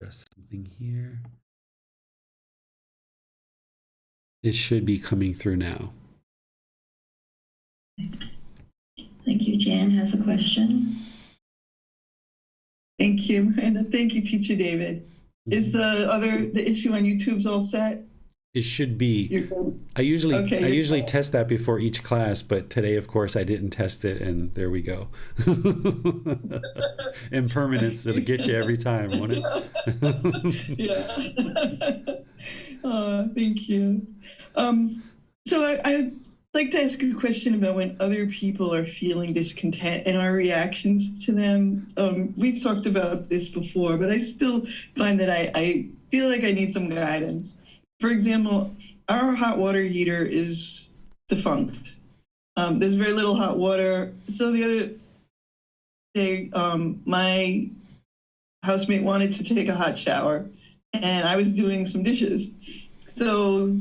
Just something here. It should be coming through now. Thank you. Jan has a question. Thank you, Miranda. Thank you, Teacher David. Is the issue on YouTube's all set? It should be. I usually test that before each class, but today, of course, I didn't test it, and there we go. Impermanence, it'll get you every time, won't it? Yeah. Thank you. So I'd like to ask a question about when other people are feeling discontent and our reactions to them. We've talked about this before, but I still find that I feel like I need some guidance. For example, our hot water heater is defunct. There's very little hot water. So the other day, my housemate wanted to take a hot shower, and I was doing some dishes. So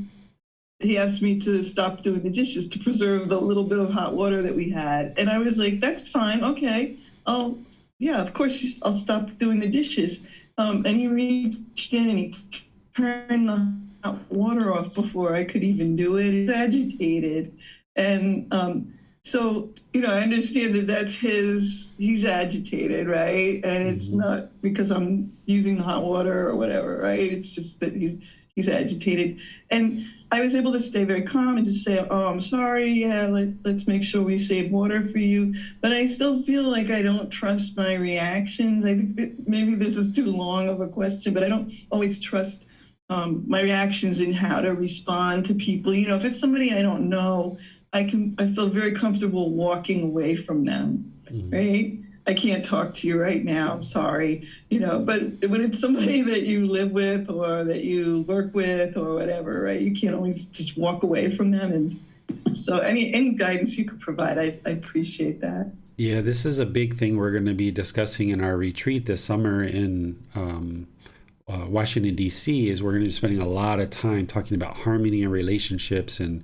he asked me to stop doing the dishes to preserve the little bit of hot water that we had. And I was like, that's fine. Okay. Of course, I'll stop doing the dishes. And he reached in and he turned the hot water off before I could even do it. He was agitated. And so, I understand that that's he's agitated, right? And it's not because I'm using the hot water or whatever, right? It's just that he's agitated. And I was able to stay very calm and just say, oh, I'm sorry. Yeah, let's make sure we save water for you. But I still feel like I don't trust my reactions. I think maybe this is too long of a question, but I don't always trust my reactions in how to respond to people. If it's somebody I don't know, I feel very comfortable walking away from them, right? I can't talk to you right now, I'm sorry, but when it's somebody that you live with or that you work with or whatever, right, you can't always just walk away from them. And so any guidance you could provide, I appreciate that. Yeah, this is a big thing we're going to be discussing in our retreat this summer in Washington, D.C., is we're going to be spending a lot of time talking about harmony in relationships and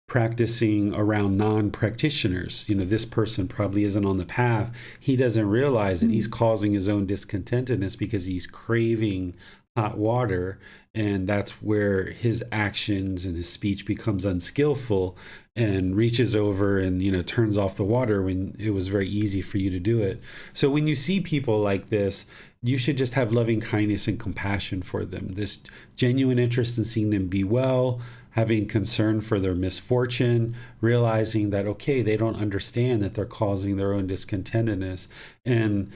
practicing around non-practitioners. This person probably isn't on the path. He doesn't realize that he's causing his own discontentedness because he's craving hot water, and that's where his actions and his speech becomes unskillful and reaches over and turns off the water when it was very easy for you to do it. So when you see people like this, you should just have loving kindness and compassion for them, this genuine interest in seeing them be well, having concern for their misfortune, realizing that, okay, they don't understand that they're causing their own discontentedness. And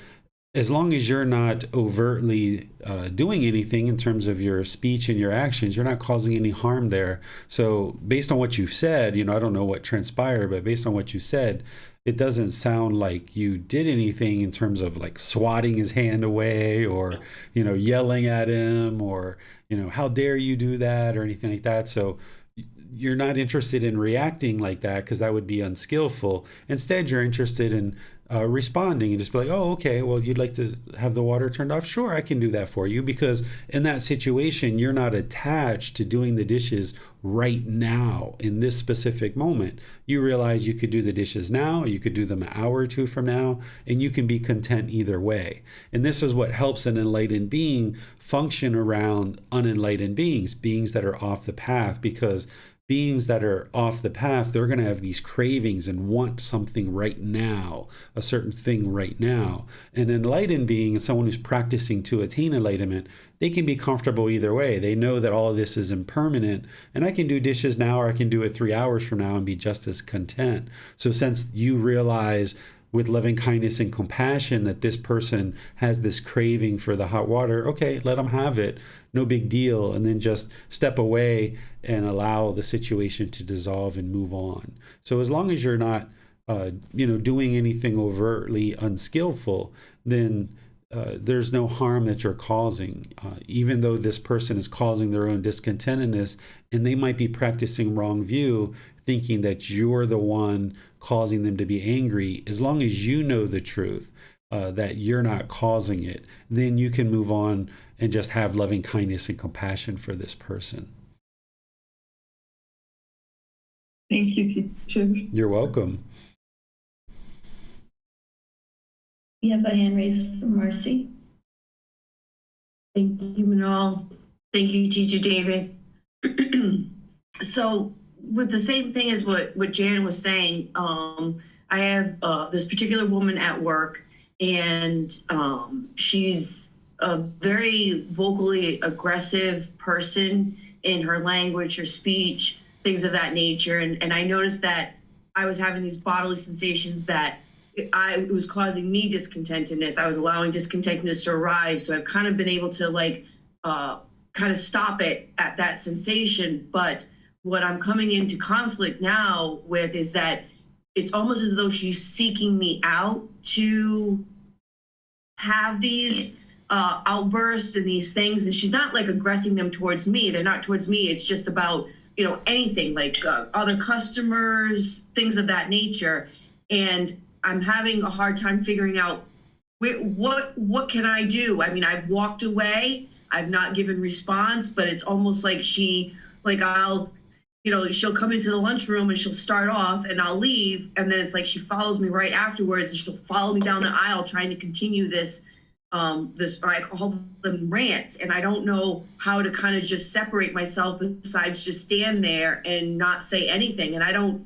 as long as you're not overtly doing anything in terms of your speech and your actions, you're not causing any harm there. So based on what you've said, I don't know what transpired, but based on what you said, it doesn't sound like you did anything in terms of like swatting his hand away or, yelling at him or, how dare you do that or anything like that. So you're not interested in reacting like that because that would be unskillful. Instead, you're interested in responding and just be like, oh, okay, well, you'd like to have the water turned off? Sure, I can do that for you, because in that situation, you're not attached to doing the dishes right now in this specific moment. You realize you could do the dishes now, you could do them an hour or two from now, and you can be content either way. And this is what helps an enlightened being function around unenlightened beings, beings that are off the path, because beings that are off the path, they're going to have these cravings and want something right now, a certain thing right now. An enlightened being is someone who's practicing to attain enlightenment. They can be comfortable either way. They know that all of this is impermanent, and I can do dishes now or I can do it 3 hours from now and be just as content. So since you realize with loving kindness and compassion that this person has this craving for the hot water, okay, let them have it, no big deal, and then just step away and allow the situation to dissolve and move on. So as long as you're not doing anything overtly unskillful, then there's no harm that you're causing, even though this person is causing their own discontentedness, and they might be practicing wrong view, thinking that you're the one causing them to be angry. As long as you know the truth, that you're not causing it, then you can move on and just have loving kindness and compassion for this person. Thank you, teacher. You're welcome. We have a hand raised from Marcy. Thank you, Manal. Thank you, Teacher David. So with the same thing as what Jan was saying, I have this particular woman at work, and she's a very vocally aggressive person in her language, her speech, things of that nature. And I noticed that I was having these bodily sensations that it was causing me discontentedness. I was allowing discontentedness to arise. So I've kind of been able to kind of stop it at that sensation. But what I'm coming into conflict now with is that it's almost as though she's seeking me out to have these outbursts and these things. And she's not like aggressing them towards me. They're not towards me. It's just about, anything like other customers, things of that nature. And I'm having a hard time figuring out what can I do? I mean, I've walked away, I've not given response, but it's almost like she'll come into the lunchroom and she'll start off and I'll leave. And then it's like she follows me right afterwards and she'll follow me down the aisle trying to continue this, I call them rants. And I don't know how to kind of just separate myself besides just stand there and not say anything. And I don't,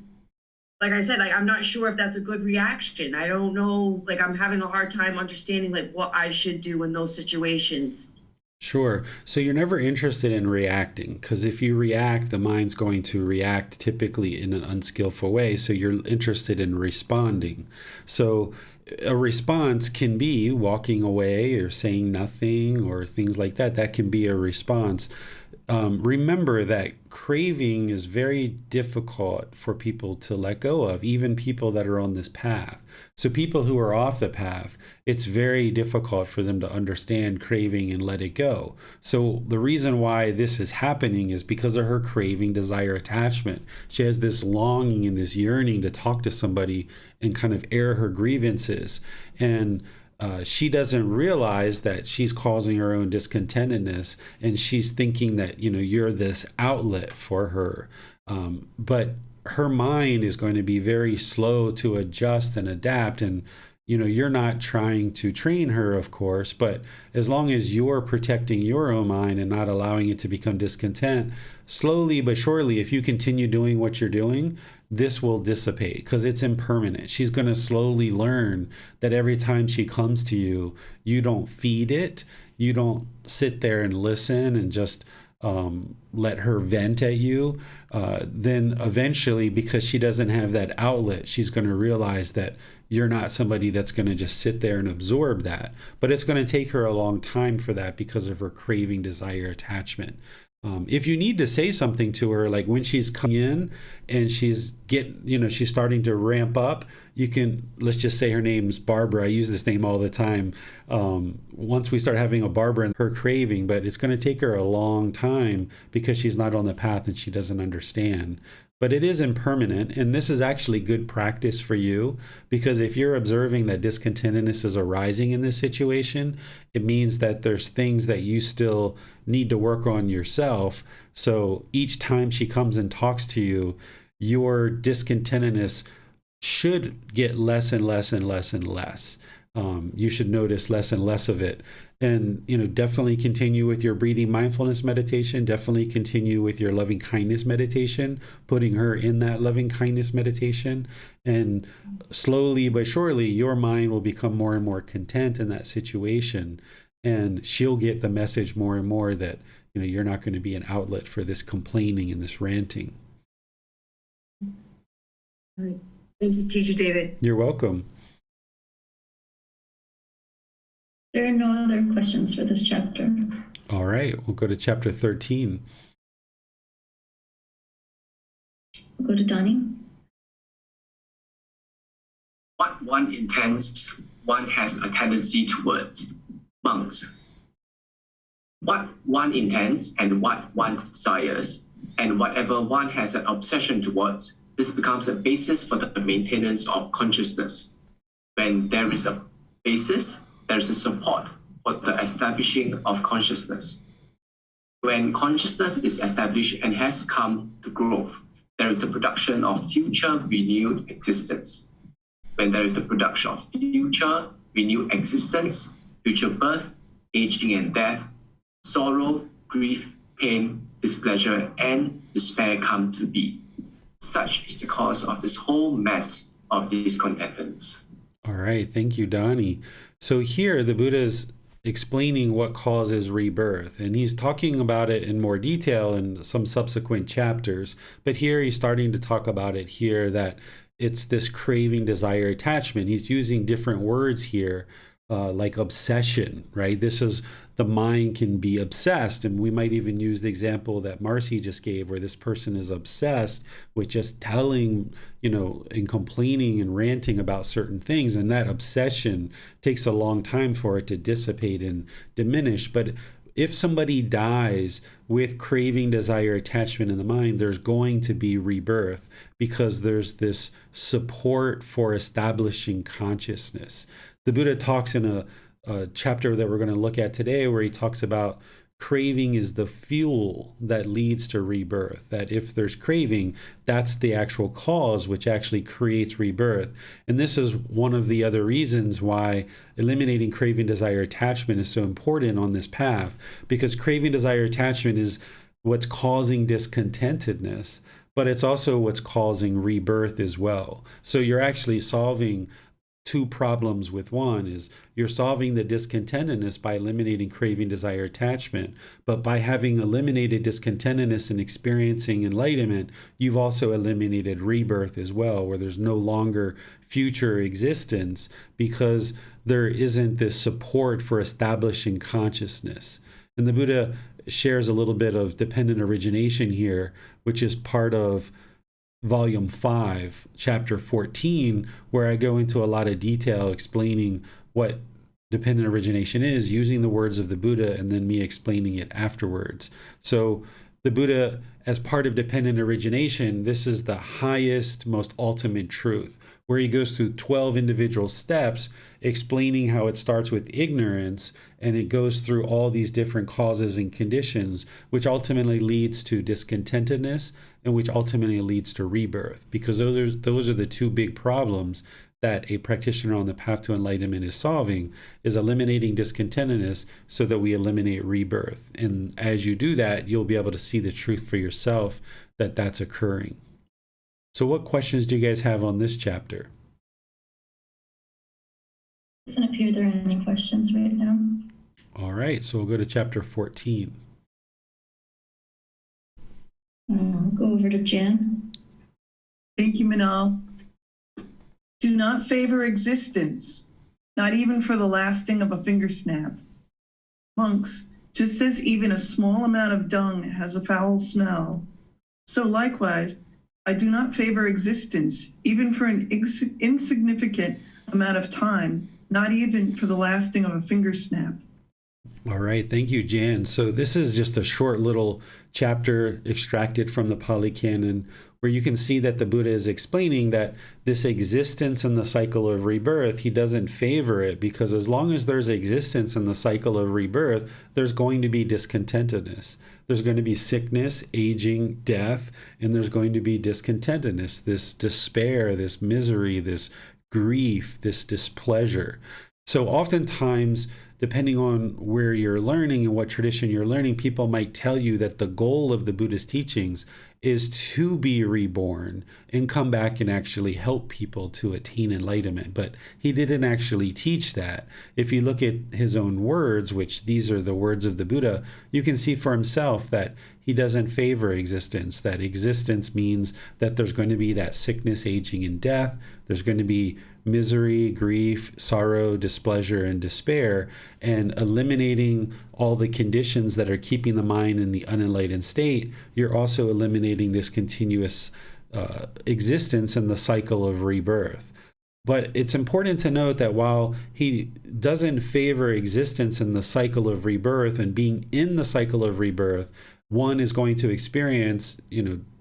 like I said, I'm not sure if that's a good reaction. I don't know, I'm having a hard time understanding what I should do in those situations. Sure. So you're never interested in reacting, because if you react, the mind's going to react typically in an unskillful way. So you're interested in responding. So a response can be walking away or saying nothing or things like that. That can be a response. Remember that craving is very difficult for people to let go of, even people that are on this path. So people who are off the path, it's very difficult for them to understand craving and let it go. So the reason why this is happening is because of her craving, desire, attachment. She has this longing and this yearning to talk to somebody and kind of air her grievances. And she doesn't realize that she's causing her own discontentedness, and she's thinking that, you're this outlet for her. But her mind is going to be very slow to adjust and adapt. And, you're not trying to train her, of course, but as long as you're protecting your own mind and not allowing it to become discontent, slowly but surely, if you continue doing what you're doing, this will dissipate because it's impermanent. She's going to slowly learn that every time she comes to you, you don't feed it. You don't sit there and listen and just let her vent at you. Then eventually, because she doesn't have that outlet, she's going to realize that you're not somebody that's going to just sit there and absorb that. But it's going to take her a long time for that because of her craving, desire, attachment. If you need to say something to her, like when she's coming in and she's starting to ramp up, you can, let's just say her name's Barbara. I use this name all the time. Once we start having a Barbara in her craving, but it's going to take her a long time because she's not on the path and she doesn't understand. But it is impermanent, and this is actually good practice for you, because if you're observing that discontentedness is arising in this situation, it means that there's things that you still need to work on yourself. So each time she comes and talks to you, your discontentedness should get less and less and less and less. You should notice less and less of it. And, definitely continue with your breathing mindfulness meditation. Definitely continue with your loving kindness meditation, putting her in that loving kindness meditation. And slowly but surely, your mind will become more and more content in that situation. And she'll get the message more and more that, you're not going to be an outlet for this complaining and this ranting. All right. Thank you, Teacher David. You're welcome. There are no other questions for this chapter. All right, we'll go to chapter 13. We'll go to Donnie. What one intends, one has a tendency towards. Monks. What one intends and what one desires, and whatever one has an obsession towards, this becomes a basis for the maintenance of consciousness. When there is a basis, there is a support for the establishing of consciousness. When consciousness is established and has come to growth, there is the production of future renewed existence. When there is the production of future renewed existence, future birth, aging and death, sorrow, grief, pain, displeasure, and despair come to be. Such is the cause of this whole mess of discontentedness. All right, thank you, Donnie. So here the Buddha is explaining what causes rebirth, and he's talking about it in more detail in some subsequent chapters, but here he's starting to talk about it here, that it's this craving, desire, attachment. He's using different words here, like obsession, right? This is, the mind can be obsessed, and we might even use the example that Marcy just gave, where this person is obsessed with just telling, and complaining and ranting about certain things, and that obsession takes a long time for it to dissipate and diminish. But if somebody dies with craving, desire, attachment in the mind, there's going to be rebirth, because there's this support for establishing consciousness. The Buddha talks in a chapter that we're going to look at today, where he talks about craving is the fuel that leads to rebirth. That if there's craving, that's the actual cause which actually creates rebirth. And this is one of the other reasons why eliminating craving, desire, attachment is so important on this path, because craving, desire, attachment is what's causing discontentedness, but it's also what's causing rebirth as well. So you're actually solving two problems with one. Is you're solving the discontentedness by eliminating craving, desire, attachment, but by having eliminated discontentedness and experiencing enlightenment, you've also eliminated rebirth as well, where there's no longer future existence, because there isn't this support for establishing consciousness. And the Buddha shares a little bit of dependent origination here, which is part of Volume 5, Chapter 14, where I go into a lot of detail explaining what dependent origination is, using the words of the Buddha and then me explaining it afterwards. So the Buddha, as part of dependent origination, this is the highest, most ultimate truth, where he goes through 12 individual steps explaining how it starts with ignorance, and it goes through all these different causes and conditions, which ultimately leads to discontentedness, and which ultimately leads to rebirth, because those are the two big problems that a practitioner on the path to enlightenment is solving, is eliminating discontentedness so that we eliminate rebirth. And as you do that, you'll be able to see the truth for yourself that that's occurring. So what questions do you guys have on this chapter? Doesn't appear there are any questions right now. All right, so we'll go to chapter 14. I'll go over to Jan. Thank you, Manal. Do not favor existence, not even for the lasting of a finger snap. Monks, just as even a small amount of dung has a foul smell, so likewise, I do not favor existence, even for an insignificant amount of time, not even for the lasting of a finger snap. All right, thank you, Jan. So this is just a short little chapter extracted from the Pali Canon, where you can see that the Buddha is explaining that this existence in the cycle of rebirth, he doesn't favor it, because as long as there's existence in the cycle of rebirth, there's going to be discontentedness. There's going to be sickness, aging, death, and there's going to be discontentedness, this despair, this misery, this grief, this displeasure. So oftentimes, depending on where you're learning and what tradition you're learning, people might tell you that the goal of the Buddhist teachings is to be reborn and come back and actually help people to attain enlightenment. But he didn't actually teach that. If you look at his own words, which these are the words of the Buddha, you can see for himself that he doesn't favor existence, that existence means that there's going to be that sickness, aging, and death. There's going to be misery, grief, sorrow, displeasure, and despair, and eliminating all the conditions that are keeping the mind in the unenlightened state, you're also eliminating this continuous existence in the cycle of rebirth. But it's important to note that while he doesn't favor existence in the cycle of rebirth and being in the cycle of rebirth, one is going to experience,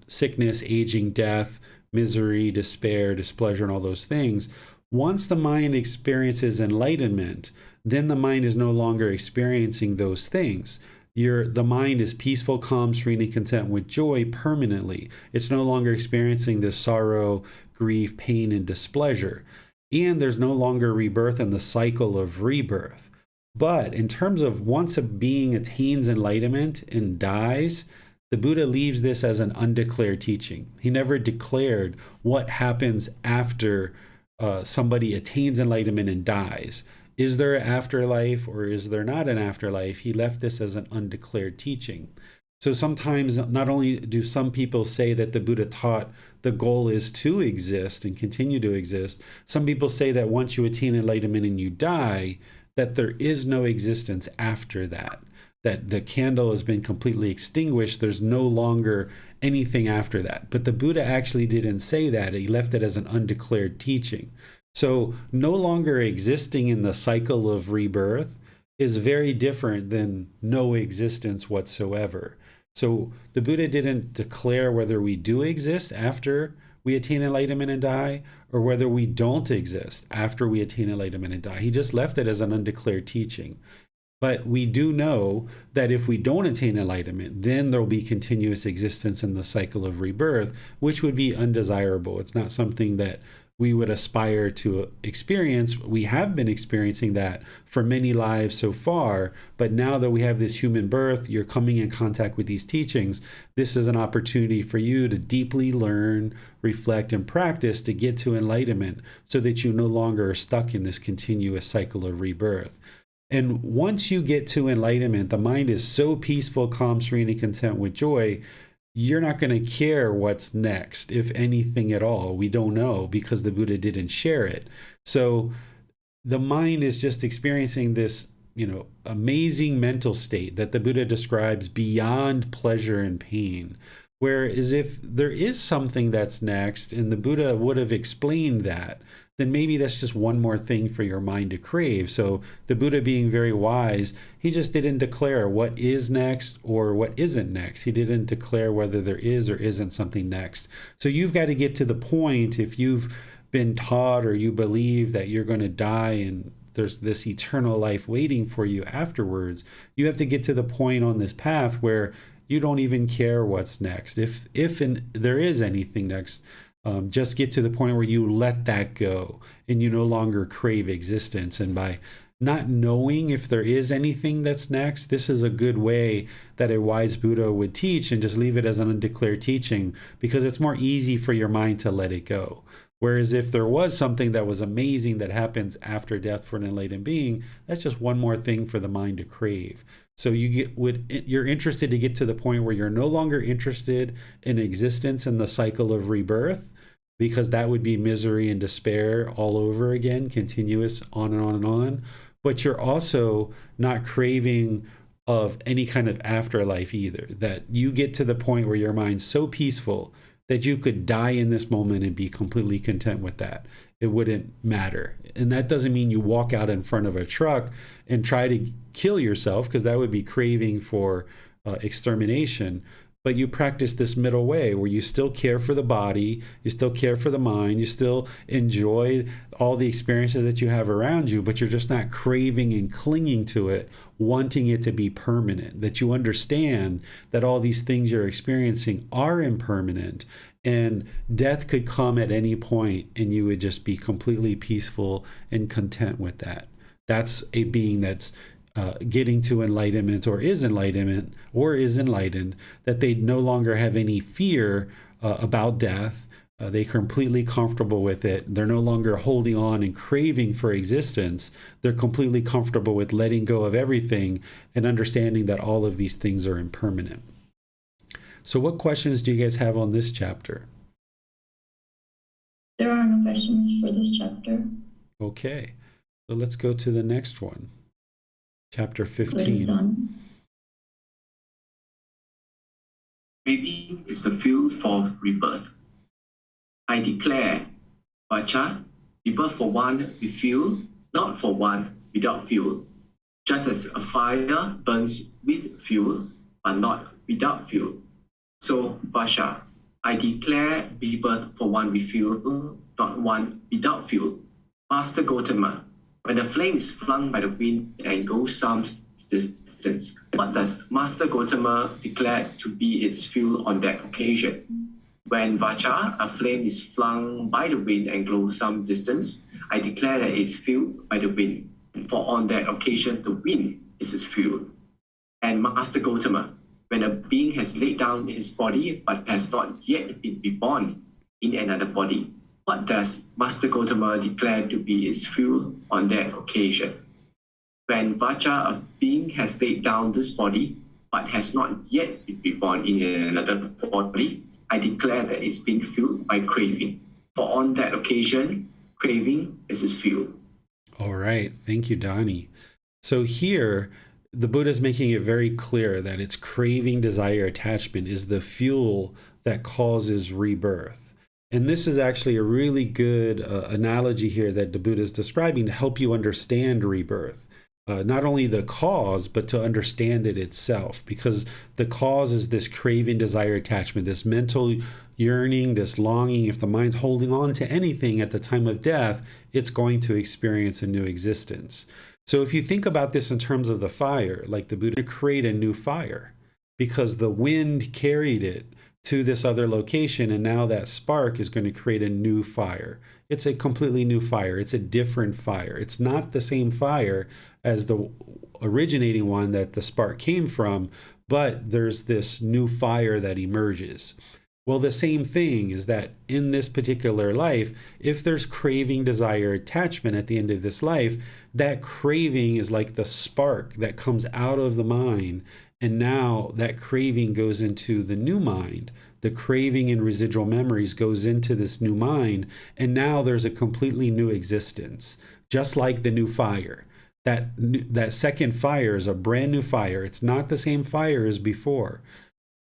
sickness, aging, death, misery, despair, displeasure, and all those things. Once the mind experiences enlightenment, then the mind is no longer experiencing those things. The mind is peaceful, calm, serene, and content with joy permanently. It's no longer experiencing this sorrow, grief, pain, and displeasure. And there's no longer rebirth in the cycle of rebirth. But in terms of once a being attains enlightenment and dies, the Buddha leaves this as an undeclared teaching. He never declared what happens after somebody attains enlightenment and dies. Is there an afterlife or is there not an afterlife? He left this as an undeclared teaching. So sometimes not only do some people say that the Buddha taught the goal is to exist and continue to exist, some people say that once you attain enlightenment and you die, that there is no existence after that, that the candle has been completely extinguished. There's no longer anything after that. But the Buddha actually didn't say that. He left it as an undeclared teaching. So no longer existing in the cycle of rebirth is very different than no existence whatsoever. So the Buddha didn't declare whether we do exist after we attain enlightenment and die, or whether we don't exist after we attain enlightenment and die. He just left it as an undeclared teaching. But we do know that if we don't attain enlightenment, then there will be continuous existence in the cycle of rebirth, which would be undesirable. It's not something that we would aspire to experience. We have been experiencing that for many lives so far, but now that we have this human birth, you're coming in contact with these teachings. This is an opportunity for you to deeply learn, reflect, and practice to get to enlightenment so that you no longer are stuck in this continuous cycle of rebirth. And once you get to enlightenment, the mind is so peaceful, calm, serene, and content with joy, you're not going to care what's next, if anything at all. We don't know because the Buddha didn't share it. So the mind is just experiencing this, amazing mental state that the Buddha describes beyond pleasure and pain. Whereas if there is something that's next, and the Buddha would have explained that, then maybe that's just one more thing for your mind to crave. So the Buddha, being very wise, he just didn't declare what is next or what isn't next. He didn't declare whether there is or isn't something next. So you've got to get to the point, if you've been taught or you believe that you're going to die and there's this eternal life waiting for you afterwards, you have to get to the point on this path where you don't even care what's next. If there is anything next, just get to the point where you let that go and you no longer crave existence. And by not knowing if there is anything that's next, this is a good way that a wise Buddha would teach, and just leave it as an undeclared teaching, because it's more easy for your mind to let it go. Whereas if there was something that was amazing that happens after death for an enlightened being, that's just one more thing for the mind to crave. So you're interested to get to the point where you're no longer interested in existence in the cycle of rebirth, because that would be misery and despair all over again, continuous on and on and on. But you're also not craving of any kind of afterlife either, that you get to the point where your mind's so peaceful that you could die in this moment and be completely content with that. It wouldn't matter. And that doesn't mean you walk out in front of a truck and try to kill yourself, because that would be craving for extermination. But you practice this middle way where you still care for the body, you still care for the mind, you still enjoy all the experiences that you have around you, but you're just not craving and clinging to it, wanting it to be permanent. That you understand that all these things you're experiencing are impermanent, and death could come at any point, and you would just be completely peaceful and content with that. That's a being that's getting to enlightenment, or is enlightenment, or is enlightened, that they no longer have any fear about death. They're completely comfortable with it. They're no longer holding on and craving for existence. They're completely comfortable with letting go of everything and understanding that all of these things are impermanent. So what questions do you guys have on this chapter? There are no questions for this chapter. Okay, so let's go to the next one. Chapter Already 15. done. Craving is the fuel for rebirth. I declare, Vacha, rebirth for one with fuel, not for one without fuel. Just as a fire burns with fuel, but not without fuel. So, Vacha, I declare rebirth for one with fuel, not one without fuel. Master Gotama, when the flame is flung by the wind and goes some distance, what does Master Gotama declare to be its fuel on that occasion? When Vacha, a flame, is flung by the wind and goes some distance, I declare that it's fueled by the wind. for on that occasion the wind is his fuel. And Master Gotama, when a being has laid down his body but has not yet been reborn in another body, what does Master Gotama declare to be his fuel on that occasion? When Vacha, a being, has laid down this body but has not yet been reborn in another body, I declare that it's been fueled by craving. For on that occasion, craving is his fuel. All right. Thank you, Donnie. So here, the Buddha is making it very clear that it's craving, desire, attachment is the fuel that causes rebirth. And this is actually a really good analogy here that the Buddha is describing to help you understand rebirth. Not only the cause, but to understand it itself, because the cause is this craving, desire, attachment, this mental yearning, this longing. If the mind's holding on to anything at the time of death, it's going to experience a new existence. So if you think about this in terms of the fire, like the Buddha create a new fire because the wind carried it to this other location, and now that spark is going to create a new fire. It's a completely new fire. It's a different fire. It's not the same fire as the originating one that the spark came from, but there's this new fire that emerges. Well, the same thing is that in this particular life, if there's craving, desire, attachment at the end of this life, that craving is like the spark that comes out of the mind. And now that craving goes into the new mind. The craving and residual memories goes into this new mind. And now there's a completely new existence, just like the new fire. That second fire is a brand new fire. It's not the same fire as before.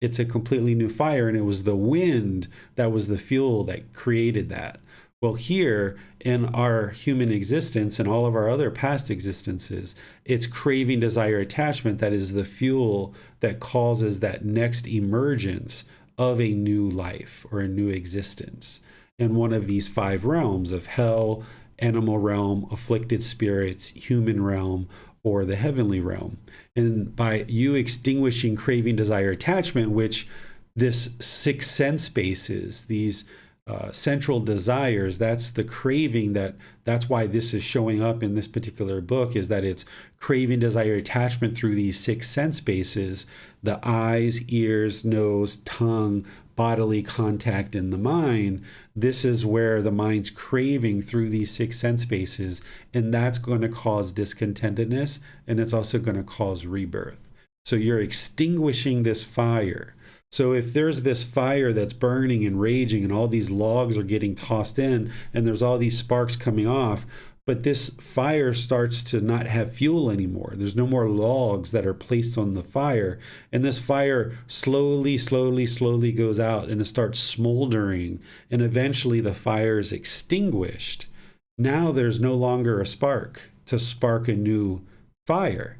It's a completely new fire, and it was the wind that was the fuel that created that. Well, here in our human existence and all of our other past existences, it's craving, desire, attachment that is the fuel that causes that next emergence of a new life or a new existence in one of these 5 realms of hell, animal realm, afflicted spirits, human realm, or the heavenly realm. And by you extinguishing craving, desire, attachment, which this 6 sense spaces, these central desires, that's the craving, that's why this is showing up in this particular book, is that it's craving, desire, attachment through these 6 sense bases, the eyes, ears, nose, tongue, bodily contact in the mind. This is where the mind's craving through these 6 sense bases, and that's going to cause discontentedness, and it's also going to cause rebirth. So you're extinguishing this fire. So if there's this fire that's burning and raging and all these logs are getting tossed in and there's all these sparks coming off, but this fire starts to not have fuel anymore. There's no more logs that are placed on the fire. And this fire slowly goes out and it starts smoldering. And eventually the fire is extinguished. Now there's no longer a spark to spark a new fire.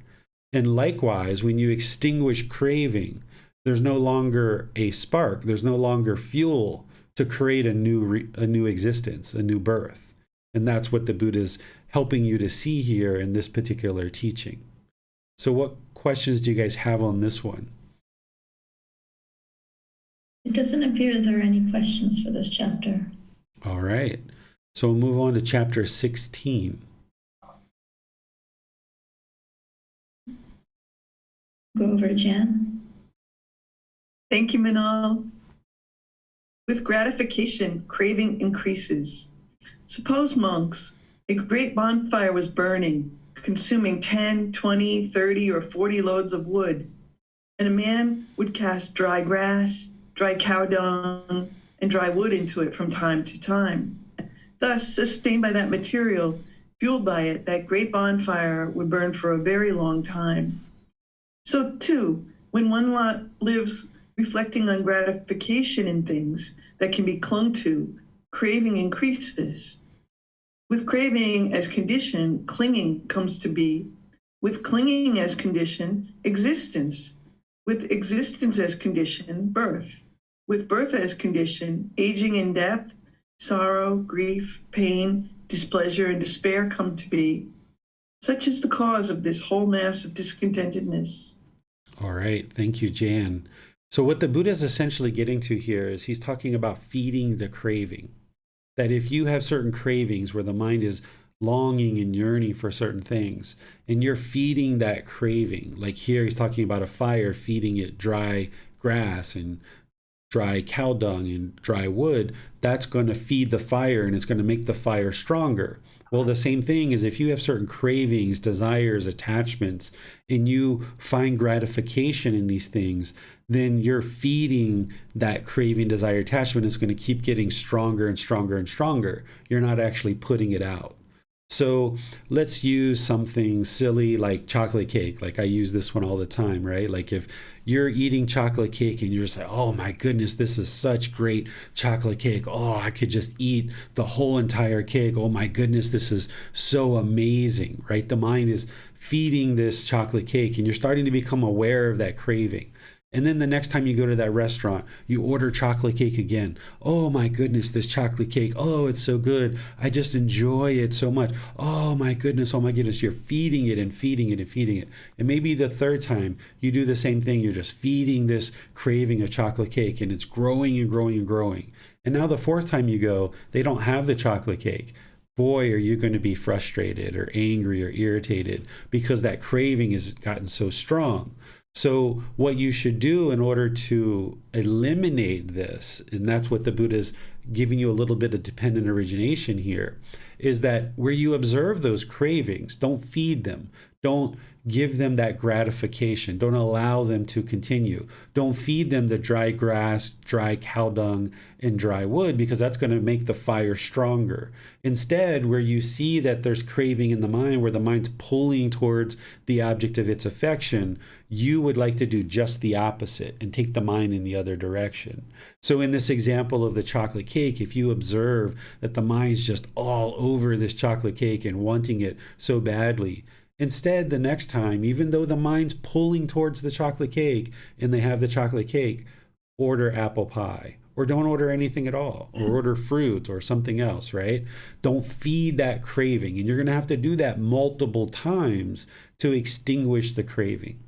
And likewise, when you extinguish craving, there's no longer a spark. There's no longer fuel to create a new existence, a new birth. And that's what the Buddha is helping you to see here in this particular teaching. So what questions do you guys have on this one? It doesn't appear there are any questions for this chapter. All right. So we'll move on to chapter 16. Go over to Jan. Thank you, Manal. With gratification, craving increases. Suppose, monks, a great bonfire was burning, consuming 10, 20, 30, or 40 loads of wood, and a man would cast dry grass, dry cow dung, and dry wood into it from time to time. Thus, sustained by that material, fueled by it, that great bonfire would burn for a very long time. So, too, when one lives reflecting on gratification in things that can be clung to, craving increases. With craving as condition, clinging comes to be. With clinging as condition, existence. With existence as condition, birth. With birth as condition, aging and death, sorrow, grief, pain, displeasure, and despair come to be. Such is the cause of this whole mass of discontentedness. All right. Thank you, Jan. So what the Buddha is essentially getting to here is he's talking about feeding the craving. That if you have certain cravings where the mind is longing and yearning for certain things, and you're feeding that craving. Like here, he's talking about a fire, feeding it dry grass and dry cow dung and dry wood. That's going to feed the fire, and it's going to make the fire stronger. Well, the same thing is if you have certain cravings, desires, attachments, and you find gratification in these things, then you're feeding that craving, desire, attachment. It's going to keep getting stronger and stronger and stronger. You're not actually putting it out. So let's use something silly like chocolate cake. Like I use this one all the time, right? Like if you're eating chocolate cake and you're just like, oh my goodness, this is such great chocolate cake. Oh, I could just eat the whole entire cake. Oh my goodness, this is so amazing, right? The mind is feeding this chocolate cake and you're starting to become aware of that craving. And then the next time you go to that restaurant, you order chocolate cake again. Oh my goodness, this chocolate cake. Oh, it's so good. I just enjoy it so much. Oh my goodness. Oh my goodness. You're feeding it and feeding it and feeding it. And maybe the third time you do the same thing. You're just feeding this craving of chocolate cake and it's growing and growing and growing. And now the fourth time you go, they don't have the chocolate cake. Boy, are you going to be frustrated or angry or irritated because that craving has gotten so strong. So what you should do in order to eliminate this, and that's what the Buddha is giving you a little bit of dependent origination here, is that where you observe those cravings, don't feed them. Don't give them that gratification. Don't allow them to continue. Don't feed them the dry grass, dry cow dung, and dry wood, because that's going to make the fire stronger. Instead, where you see that there's craving in the mind, where the mind's pulling towards the object of its affection, you would like to do just the opposite and take the mind in the other direction. So in this example of the chocolate cake, if you observe that the mind's just all over this chocolate cake and wanting it so badly, instead, the next time, even though the mind's pulling towards the chocolate cake and they have the chocolate cake, order apple pie, or don't order anything at all, or order fruit or something else, right? Don't feed that craving. And you're going to have to do that multiple times to extinguish the craving.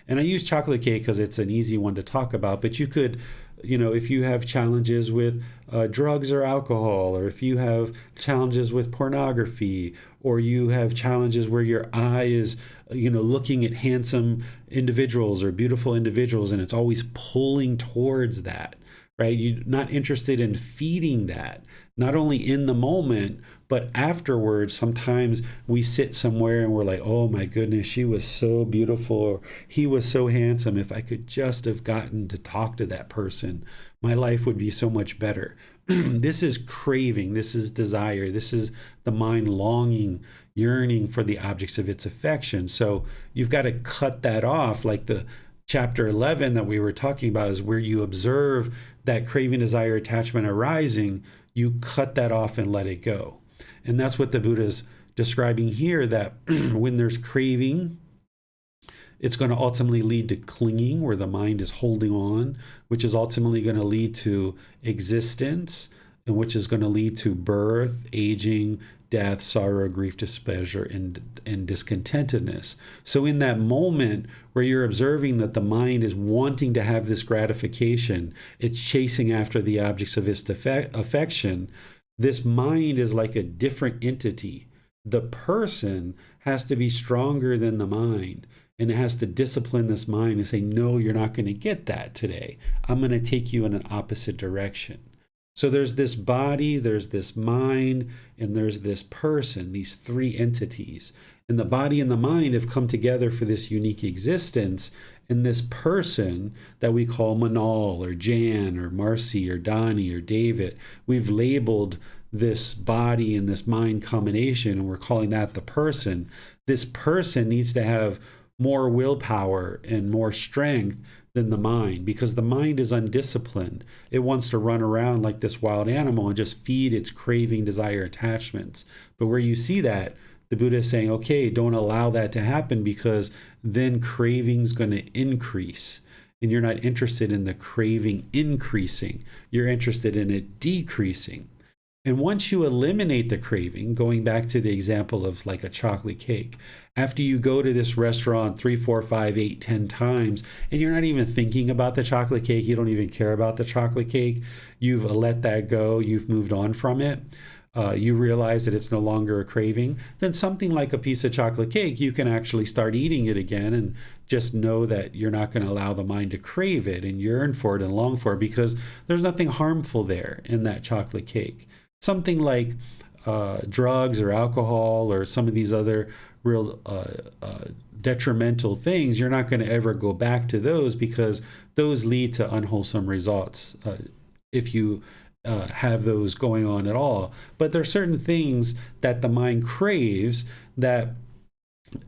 And I use chocolate cake because it's an easy one to talk about, but you could, if you have challenges with drugs or alcohol, or if you have challenges with pornography, or you have challenges where your eye is, looking at handsome individuals or beautiful individuals, and it's always pulling towards that, right? You're not interested in feeding that, not only in the moment, but afterwards. Sometimes we sit somewhere and we're like, oh my goodness, she was so beautiful, or he was so handsome. If I could just have gotten to talk to that person, my life would be so much better. This is craving. This is desire. This is the mind longing, yearning for the objects of its affection. So you've got to cut that off. Like the chapter 11 that we were talking about is where you observe that craving, desire, attachment arising. You cut that off and let it go. And that's what the Buddha is describing here, that when there's craving, it's going to ultimately lead to clinging, where the mind is holding on, which is ultimately going to lead to existence, and which is going to lead to birth, aging, death, sorrow, grief, displeasure, and discontentedness. So in that moment where you're observing that the mind is wanting to have this gratification, it's chasing after the objects of its affection, this mind is like a different entity. The person has to be stronger than the mind, and it has to discipline this mind and say, no, you're not going to get that today. I'm going to take you in an opposite direction. So there's this body, there's this mind, and there's this person, these three entities. And the body and the mind have come together for this unique existence. And this person that we call Manal or Jan or Marcy or Donnie or David, we've labeled this body and this mind combination, and we're calling that the person. This person needs to have more willpower and more strength than the mind, because the mind is undisciplined. It wants to run around like this wild animal and just feed its craving, desire, attachments. But where you see that, the Buddha is saying, okay, don't allow that to happen, because then craving's going to increase. And you're not interested in the craving increasing. You're interested in it decreasing. And once you eliminate the craving, going back to the example of like a chocolate cake, after you go to this restaurant 3, 4, 5, 8, 10 times, and you're not even thinking about the chocolate cake, you don't even care about the chocolate cake, you've let that go, you've moved on from it. you realize that it's no longer a craving, then something like a piece of chocolate cake, you can actually start eating it again and just know that you're not going to allow the mind to crave it and yearn for it and long for it, because there's nothing harmful there in that chocolate cake. Something like drugs or alcohol or some of these other real detrimental things, you're not going to ever go back to those, because those lead to unwholesome results if you have those going on at all. But there are certain things that the mind craves that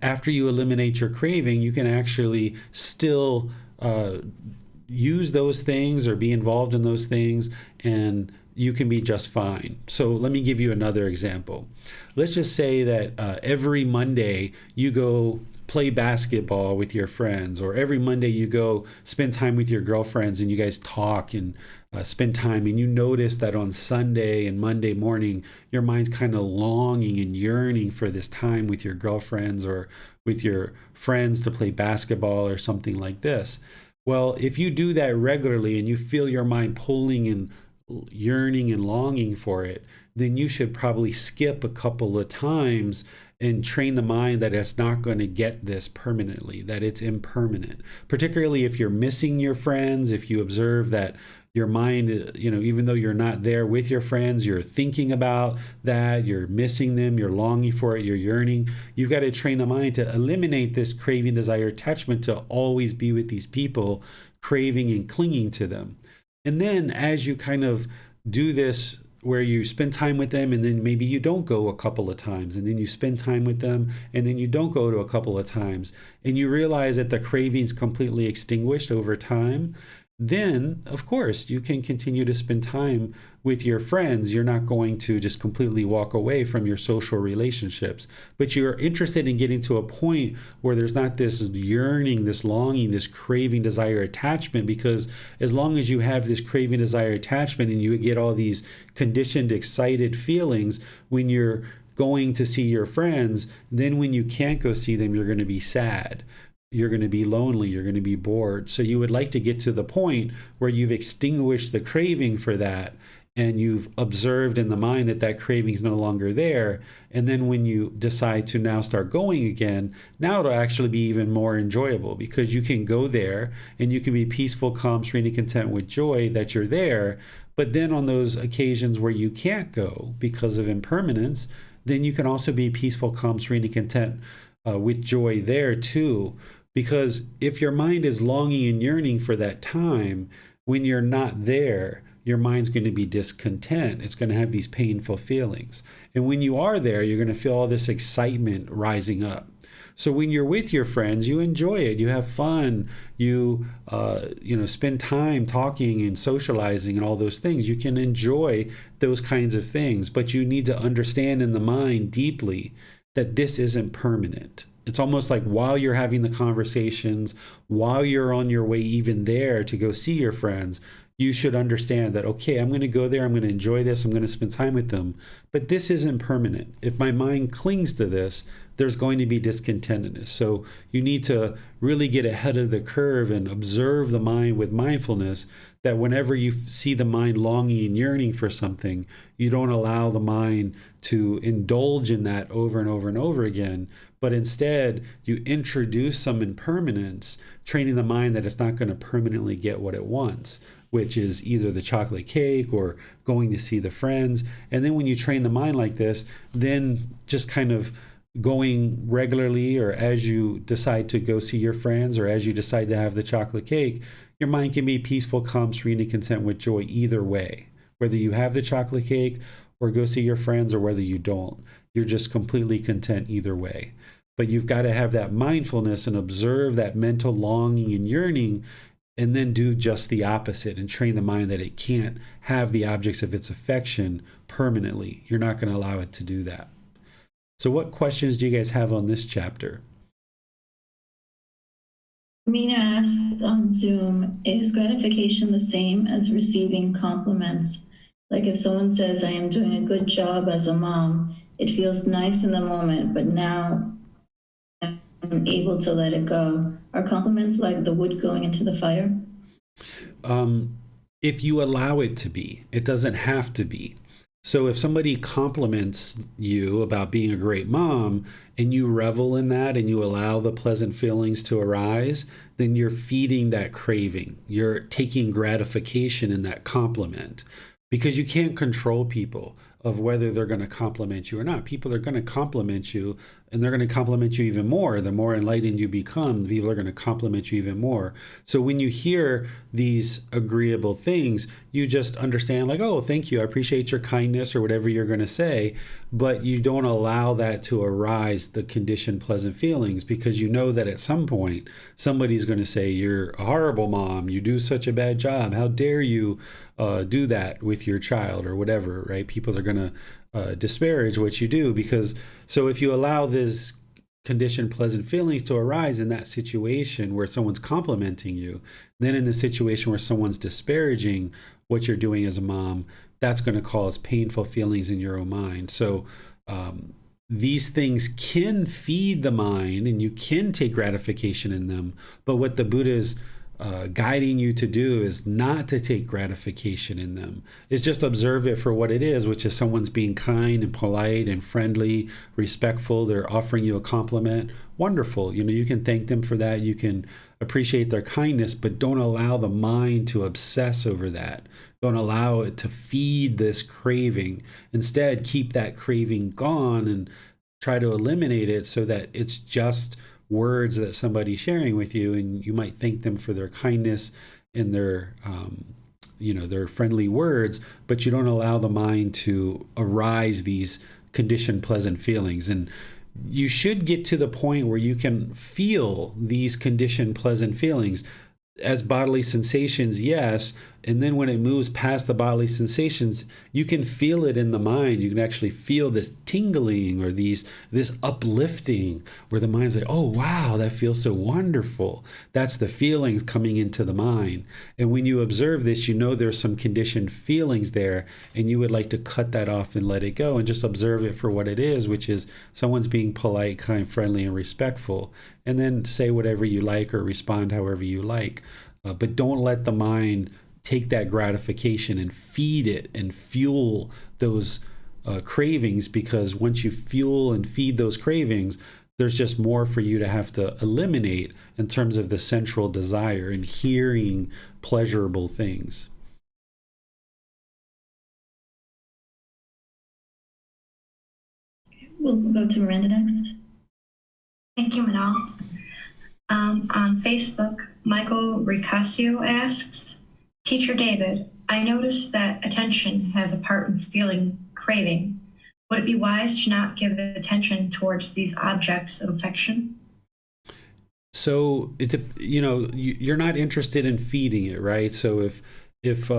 after you eliminate your craving, you can actually still use those things or be involved in those things, and you can be just fine. So let me give you another example. Let's just say that every Monday you go play basketball with your friends, or every Monday you go spend time with your girlfriends and you guys talk and spend time, and you notice that on Sunday and Monday morning your mind's kind of longing and yearning for this time with your girlfriends or with your friends to play basketball or something like this. Well, if you do that regularly and you feel your mind pulling and yearning and longing for it, then you should probably skip a couple of times and train the mind that it's not going to get this permanently, that it's impermanent. Particularly if you're missing your friends, if you observe that your mind, even though you're not there with your friends, you're thinking about that, you're missing them, you're longing for it, you're yearning. You've got to train the mind to eliminate this craving, desire, attachment, to always be with these people, craving and clinging to them. And then as you kind of do this, where you spend time with them and then maybe you don't go a couple of times, and then you spend time with them and then you don't go to a couple of times, and you realize that the craving's completely extinguished over time, then of course you can continue to spend time with your friends. You're not going to just completely walk away from your social relationships, but you're interested in getting to a point where there's not this yearning, this longing, this craving, desire, attachment, because as long as you have this craving, desire, attachment, and you get all these conditioned, excited feelings when you're going to see your friends, then when you can't go see them, you're going to be sad. You're going to be lonely, you're going to be bored. So you would like to get to the point where you've extinguished the craving for that, and you've observed in the mind that that craving is no longer there. And then when you decide to now start going again, now it'll actually be even more enjoyable, because you can go there and you can be peaceful, calm, serene, and content with joy that you're there. But then on those occasions where you can't go because of impermanence, then you can also be peaceful, calm, serene, and content with joy there too. Because if your mind is longing and yearning for that time, when you're not there, your mind's going to be discontent. It's going to have these painful feelings. And when you are there, you're going to feel all this excitement rising up. So when you're with your friends, you enjoy it, you have fun, you spend time talking and socializing and all those things. You can enjoy those kinds of things, but you need to understand in the mind deeply that this isn't permanent. It's almost like while you're having the conversations, while you're on your way even there to go see your friends, you should understand that, okay, I'm going to go there, I'm going to enjoy this, I'm going to spend time with them, but this isn't permanent. If my mind clings to this, there's going to be discontentedness. So you need to really get ahead of the curve and observe the mind with mindfulness, that whenever you see the mind longing and yearning for something, you don't allow the mind to indulge in that over and over and over again, but instead you introduce some impermanence, training the mind that it's not going to permanently get what it wants, which is either the chocolate cake or going to see the friends. And then when you train the mind like this, then just kind of going regularly, or as you decide to go see your friends, or as you decide to have the chocolate cake, your mind can be peaceful, calm, serene, and content with joy either way. Whether you have the chocolate cake or go see your friends, or whether you don't, you're just completely content either way. But you've got to have that mindfulness and observe that mental longing and yearning, and then do just the opposite and train the mind that it can't have the objects of its affection permanently. You're not going to allow it to do that. So what questions do you guys have on this chapter? Mina asked on Zoom, is gratification the same as receiving compliments? Like if someone says, I am doing a good job as a mom, it feels nice in the moment, but now I'm able to let it go. Are compliments like the wood going into the fire? If you allow it to be, it doesn't have to be. So if somebody compliments you about being a great mom and you revel in that and you allow the pleasant feelings to arise, then you're feeding that craving. You're taking gratification in that compliment because you can't control people of whether they're going to compliment you or not. People are going to compliment you, and they're going to compliment you even more. The more enlightened you become, people are going to compliment you even more. So when you hear these agreeable things, you just understand like, oh, thank you, I appreciate your kindness, or whatever you're going to say, but you don't allow that to arise the conditioned pleasant feelings, because you know that at some point somebody's going to say, you're a horrible mom, you do such a bad job, how dare you do that with your child, or whatever, right? People are going to disparage what you do, because so if you allow this conditioned pleasant feelings to arise in that situation where someone's complimenting you, then in the situation where someone's disparaging what you're doing as a mom, that's going to cause painful feelings in your own mind. So these things can feed the mind and you can take gratification in them, but what the Buddha is guiding you to do is not to take gratification in them. It's just observe it for what it is, which is someone's being kind and polite and friendly, respectful. They're offering you a compliment. Wonderful. You know, you can thank them for that. You can appreciate their kindness, but don't allow the mind to obsess over that. Don't allow it to feed this craving. Instead, keep that craving gone and try to eliminate it so that it's just words that somebody's sharing with you, and you might thank them for their kindness and their their friendly words, but you don't allow the mind to arise these conditioned pleasant feelings. And you should get to the point where you can feel these conditioned pleasant feelings as bodily sensations, yes, and then when it moves past the bodily sensations, you can feel it in the mind. You can actually feel this tingling or this uplifting where the mind's like, oh wow, that feels so wonderful. That's the feelings coming into the mind. And when you observe this, you know there's some conditioned feelings there, and you would like to cut that off and let it go and just observe it for what it is, which is someone's being polite, kind, friendly, and respectful, and then say whatever you like or respond however you like. But don't let the mind take that gratification and feed it and fuel those cravings, because once you fuel and feed those cravings, there's just more for you to have to eliminate in terms of the central desire and hearing pleasurable things. We'll go to Miranda next. Thank you, Manal. On Facebook, Michael Ricasio asks, Teacher David, I noticed that attention has a part in feeling craving. Would it be wise to not give attention towards these objects of affection? So you're not interested in feeding it, right? So if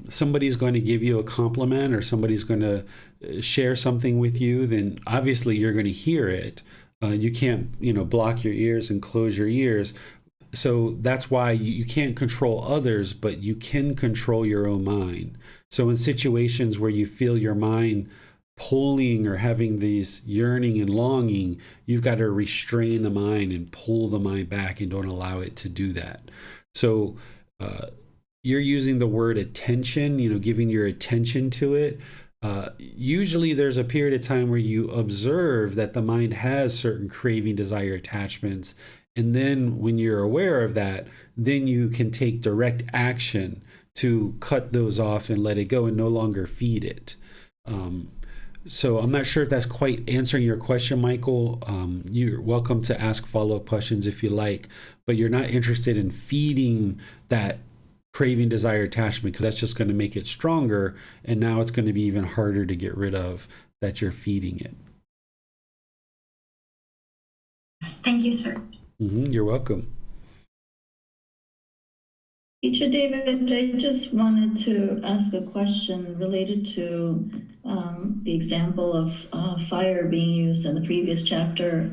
somebody's going to give you a compliment or somebody's going to share something with you, then obviously you're going to hear it. You can't block your ears and close your ears. So that's why you can't control others, but you can control your own mind. So in situations where you feel your mind pulling or having these yearning and longing, you've got to restrain the mind and pull the mind back and don't allow it to do that. So you're using the word attention, giving your attention to it. Usually there's a period of time where you observe that the mind has certain craving, desire, attachments. And then when you're aware of that, then you can take direct action to cut those off and let it go and no longer feed it. So I'm not sure if that's quite answering your question, Michael. You're welcome to ask follow-up questions if you like, but you're not interested in feeding that craving, desire, attachment, because that's just going to make it stronger. And now it's going to be even harder to get rid of that you're feeding it. Thank you, sir. You're welcome. Teacher David, I just wanted to ask a question related to the example of fire being used in the previous chapter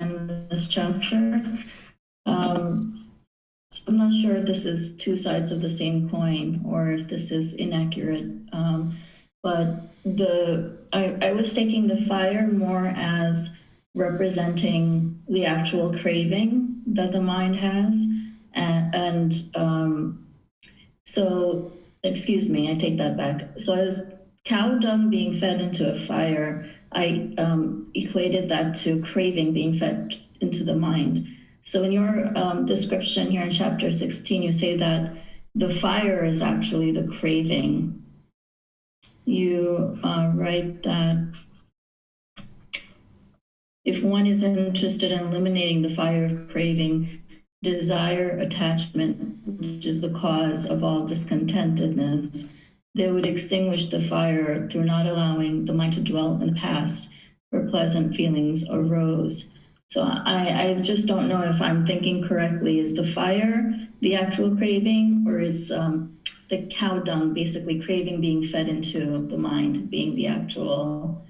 and this chapter. So I'm not sure if this is two sides of the same coin or if this is inaccurate, but I was taking the fire more as representing the actual craving that the mind has. So, excuse me, I take that back. So I was cow dung being fed into a fire, I equated that to craving being fed into the mind. So in your description here in chapter 16, you say that the fire is actually the craving. You write that if one is interested in eliminating the fire of craving, desire, attachment, which is the cause of all discontentedness, they would extinguish the fire through not allowing the mind to dwell in the past where pleasant feelings arose. So I just don't know if I'm thinking correctly. Is the fire the actual craving, or is the cow dung basically craving being fed into the mind being the actual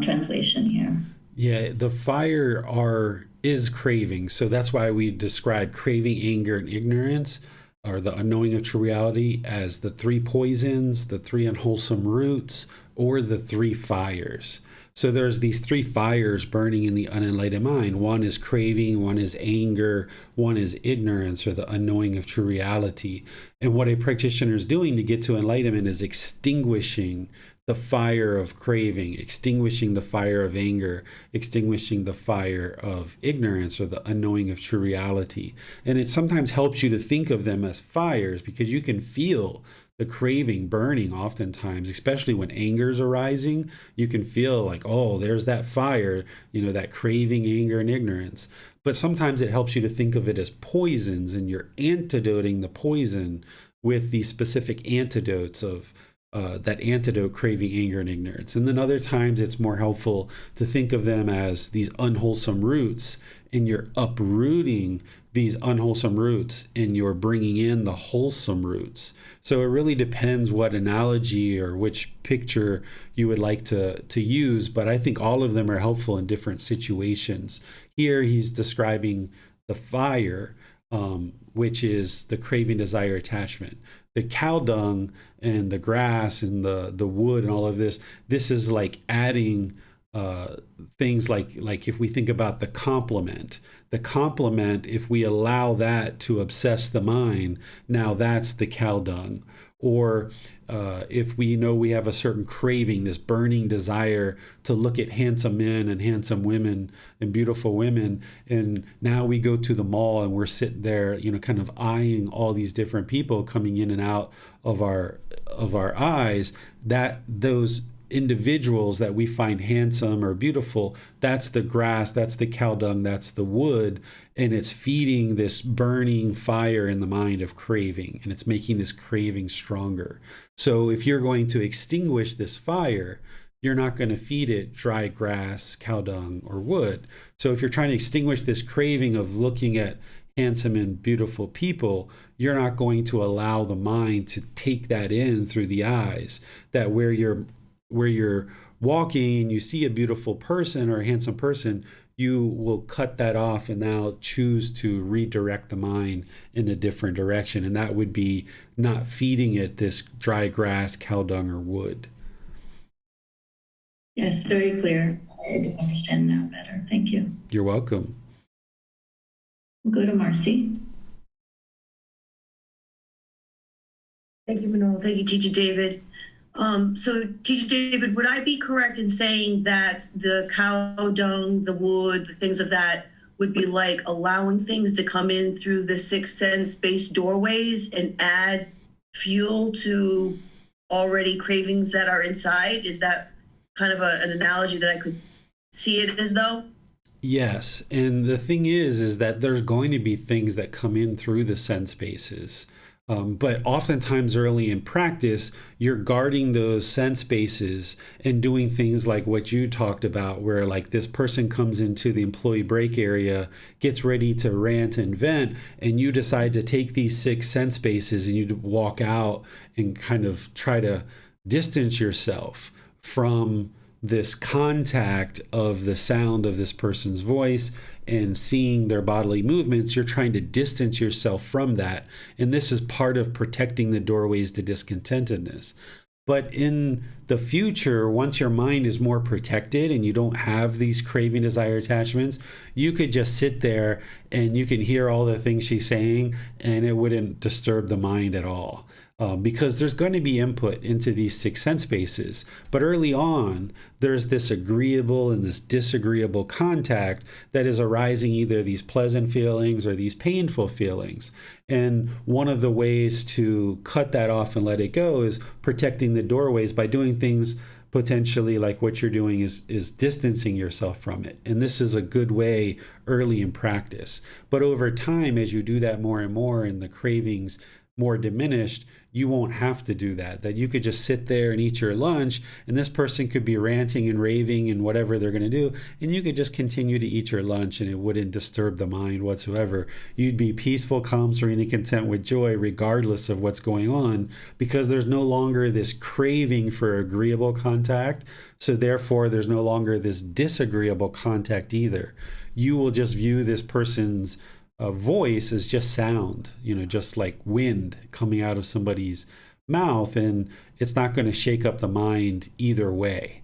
translation here? Yeah, the fire is craving. So that's why we describe craving, anger, and ignorance, or the unknowing of true reality, as the three poisons, the three unwholesome roots, or the three fires. So there's these three fires burning in the unenlightened mind. One is craving, one is anger, one is ignorance, or the unknowing of true reality. And what a practitioner is doing to get to enlightenment is extinguishing the fire of craving, extinguishing the fire of anger, extinguishing the fire of ignorance, or the unknowing of true reality. And it sometimes helps you to think of them as fires, because you can feel the craving burning oftentimes, especially when anger is arising. You can feel like, oh, there's that fire, that craving, anger, and ignorance. But sometimes it helps you to think of it as poisons, and you're antidoting the poison with these specific antidotes of that antidote, craving, anger, and ignorance. And then other times it's more helpful to think of them as these unwholesome roots, and you're uprooting these unwholesome roots and you're bringing in the wholesome roots. So it really depends what analogy or which picture you would like to use, but I think all of them are helpful in different situations. Here he's describing the fire, which is the craving, desire, attachment. The cow dung and the grass and the wood and all of this is like adding things like if we think about the complement, if we allow that to obsess the mind, now that's the cow dung. Or if we know we have a certain craving, this burning desire to look at handsome men and handsome women and beautiful women, and now we go to the mall and we're sitting there, kind of eyeing all these different people coming in and out of our eyes, that those individuals that we find handsome or beautiful, that's the grass, that's the cow dung, that's the wood, and it's feeding this burning fire in the mind of craving, and it's making this craving stronger. So if you're going to extinguish this fire, you're not going to feed it dry grass, cow dung, or wood. So if you're trying to extinguish this craving of looking at handsome and beautiful people, you're not going to allow the mind to take that in through the eyes, that where you're walking and you see a beautiful person or a handsome person, you will cut that off and now choose to redirect the mind in a different direction. And that would be not feeding it this dry grass, cow dung, or wood. Yes, very clear. I understand now better. Thank you. You're welcome. We'll go to Marcy. Thank you, Manol. Thank you, Teacher David. So, Teacher David, would I be correct in saying that the cow dung, the wood, the things of that would be like allowing things to come in through the sixth sense-based doorways and add fuel to already cravings that are inside? Is that kind of an analogy that I could see it as though? Yes, and the thing is that there's going to be things that come in through the sense bases. But oftentimes early in practice, you're guarding those sense spaces and doing things like what you talked about, where like this person comes into the employee break area, gets ready to rant and vent, and you decide to take these 6 sense spaces and you walk out and kind of try to distance yourself from this contact of the sound of this person's voice and seeing their bodily movements. You're trying to distance yourself from that. And this is part of protecting the doorways to discontentedness. But in the future, once your mind is more protected and you don't have these craving, desire, attachments, you could just sit there and you can hear all the things she's saying, and it wouldn't disturb the mind at all. Because there's going to be input into these six sense bases. But early on, there's this agreeable and this disagreeable contact that is arising, either these pleasant feelings or these painful feelings. And one of the ways to cut that off and let it go is protecting the doorways by doing things potentially like what you're doing is distancing yourself from it. And this is a good way early in practice. But over time, as you do that more and more and the cravings more diminished, you won't have to do that. That you could just sit there and eat your lunch, and this person could be ranting and raving and whatever they're going to do, and you could just continue to eat your lunch and it wouldn't disturb the mind whatsoever. You'd be peaceful, calm, serene, and content with joy regardless of what's going on, because there's no longer this craving for agreeable contact. So therefore, there's no longer this disagreeable contact either. You will just view this person's voice is just sound, just like wind coming out of somebody's mouth, and it's not going to shake up the mind either way.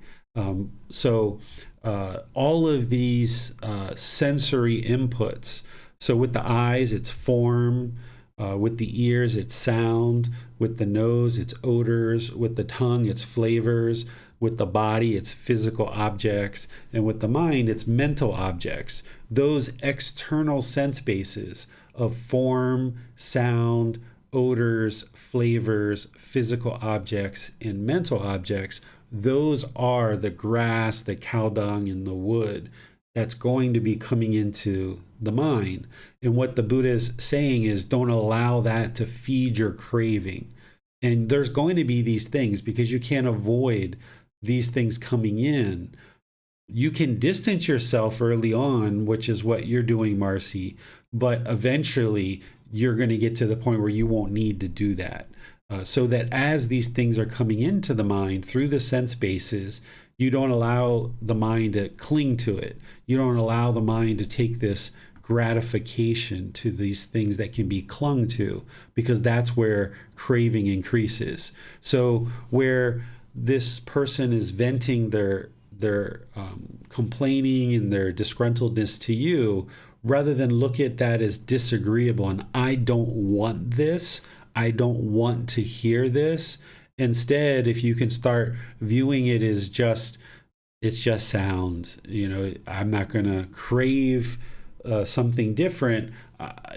So all of these sensory inputs, so with the eyes, it's form, with the ears, it's sound, with the nose, it's odors, with the tongue, it's flavors, with the body, it's physical objects, and with the mind, it's mental objects. Those external sense bases of form, sound, odors, flavors, physical objects, and mental objects, those are the grass, the cow dung, and the wood that's going to be coming into the mind. And what the Buddha is saying is, don't allow that to feed your craving. And there's going to be these things because you can't avoid these things coming in. You can distance yourself early on, which is what you're doing, Marcy, but eventually you're going to get to the point where you won't need to do that. So that as these things are coming into the mind through the sense bases, you don't allow the mind to cling to it. You don't allow the mind to take this gratification to these things that can be clung to, because that's where craving increases. So where this person is venting their complaining and their disgruntledness to you, rather than look at that as disagreeable and I don't want this, I don't want to hear this. Instead, if you can start viewing it as it's just sound, I'm not going to crave something different.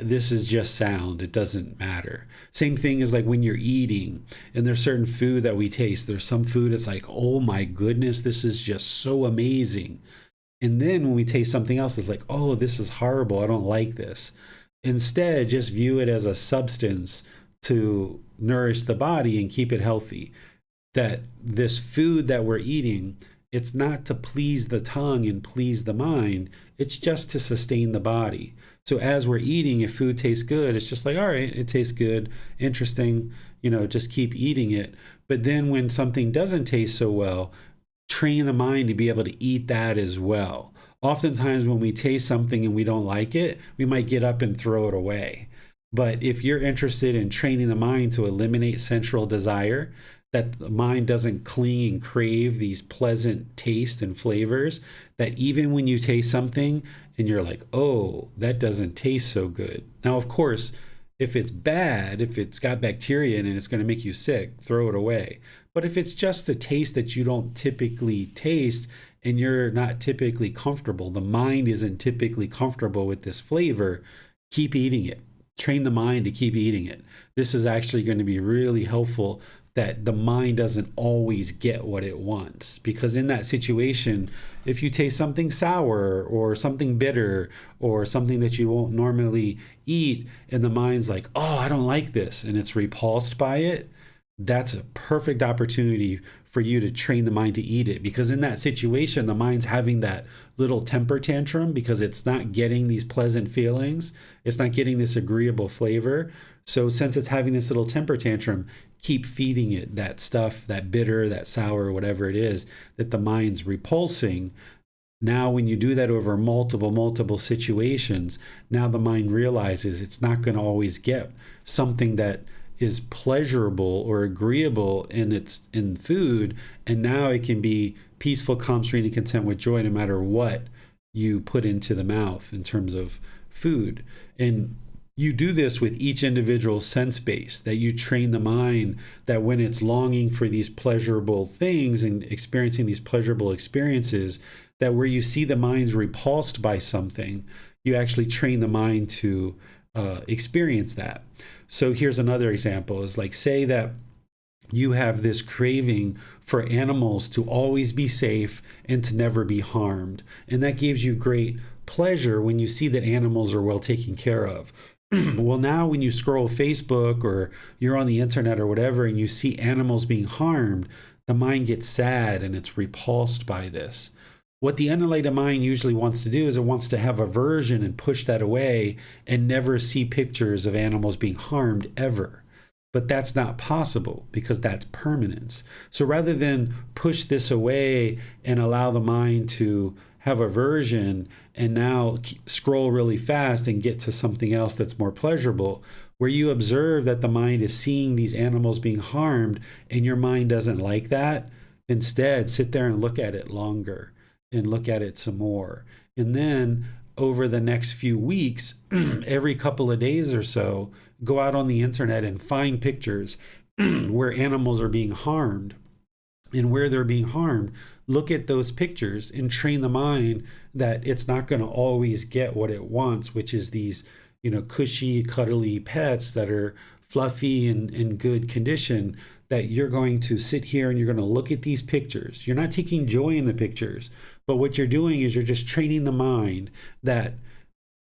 This is just sound. It doesn't matter. Same thing as like when you're eating and there's certain food that we taste. There's some food it's like, oh my goodness, this is just so amazing. And then when we taste something else, it's like, oh, this is horrible. I don't like this. Instead, just view it as a substance to nourish the body and keep it healthy. That this food that we're eating, it's not to please the tongue and please the mind. It's just to sustain the body. So as we're eating, if food tastes good, it's just like, all right, it tastes good, interesting, just keep eating it. But then when something doesn't taste so well, train the mind to be able to eat that as well. Oftentimes when we taste something and we don't like it, we might get up and throw it away. But if you're interested in training the mind to eliminate sensual desire, that the mind doesn't cling and crave these pleasant taste and flavors, that even when you taste something and you're like, oh, that doesn't taste so good. Now, of course, if it's bad, if it's got bacteria in it, it's going to make you sick, throw it away. But if it's just a taste that you don't typically taste and you're not typically comfortable, the mind isn't typically comfortable with this flavor, keep eating it. Train the mind to keep eating it. This is actually going to be really helpful, that the mind doesn't always get what it wants. Because in that situation, if you taste something sour or something bitter or something that you won't normally eat, and the mind's like, oh, I don't like this, and it's repulsed by it, that's a perfect opportunity for you to train the mind to eat it. Because in that situation, the mind's having that little temper tantrum because it's not getting these pleasant feelings. It's not getting this agreeable flavor. So since it's having this little temper tantrum, keep feeding it that stuff, that bitter, that sour, whatever it is, that the mind's repulsing. Now, when you do that over multiple situations, now the mind realizes it's not going to always get something that is pleasurable or agreeable in food, and now it can be peaceful, calm, serene, and content with joy no matter what you put into the mouth in terms of food. And you do this with each individual sense base, that you train the mind that when it's longing for these pleasurable things and experiencing these pleasurable experiences, that where you see the mind's repulsed by something, you actually train the mind to experience that. So here's another example, is like, say that you have this craving for animals to always be safe and to never be harmed. And that gives you great pleasure when you see that animals are well taken care of. Well, now when you scroll Facebook or you're on the internet or whatever, and you see animals being harmed, the mind gets sad and it's repulsed by this. What the unenlightened mind usually wants to do is it wants to have aversion and push that away and never see pictures of animals being harmed ever. But that's not possible, because that's permanence. So rather than push this away and allow the mind to have aversion and now scroll really fast and get to something else that's more pleasurable, where you observe that the mind is seeing these animals being harmed and your mind doesn't like that, instead sit there and look at it longer and look at it some more. And then over the next few weeks, every couple of days or so, go out on the internet and find pictures where animals are being harmed. And where they're being harmed, look at those pictures and train the mind that it's not going to always get what it wants, which is these, cushy, cuddly pets that are fluffy and in good condition, that you're going to sit here and you're going to look at these pictures. You're not taking joy in the pictures, but what you're doing is you're just training the mind that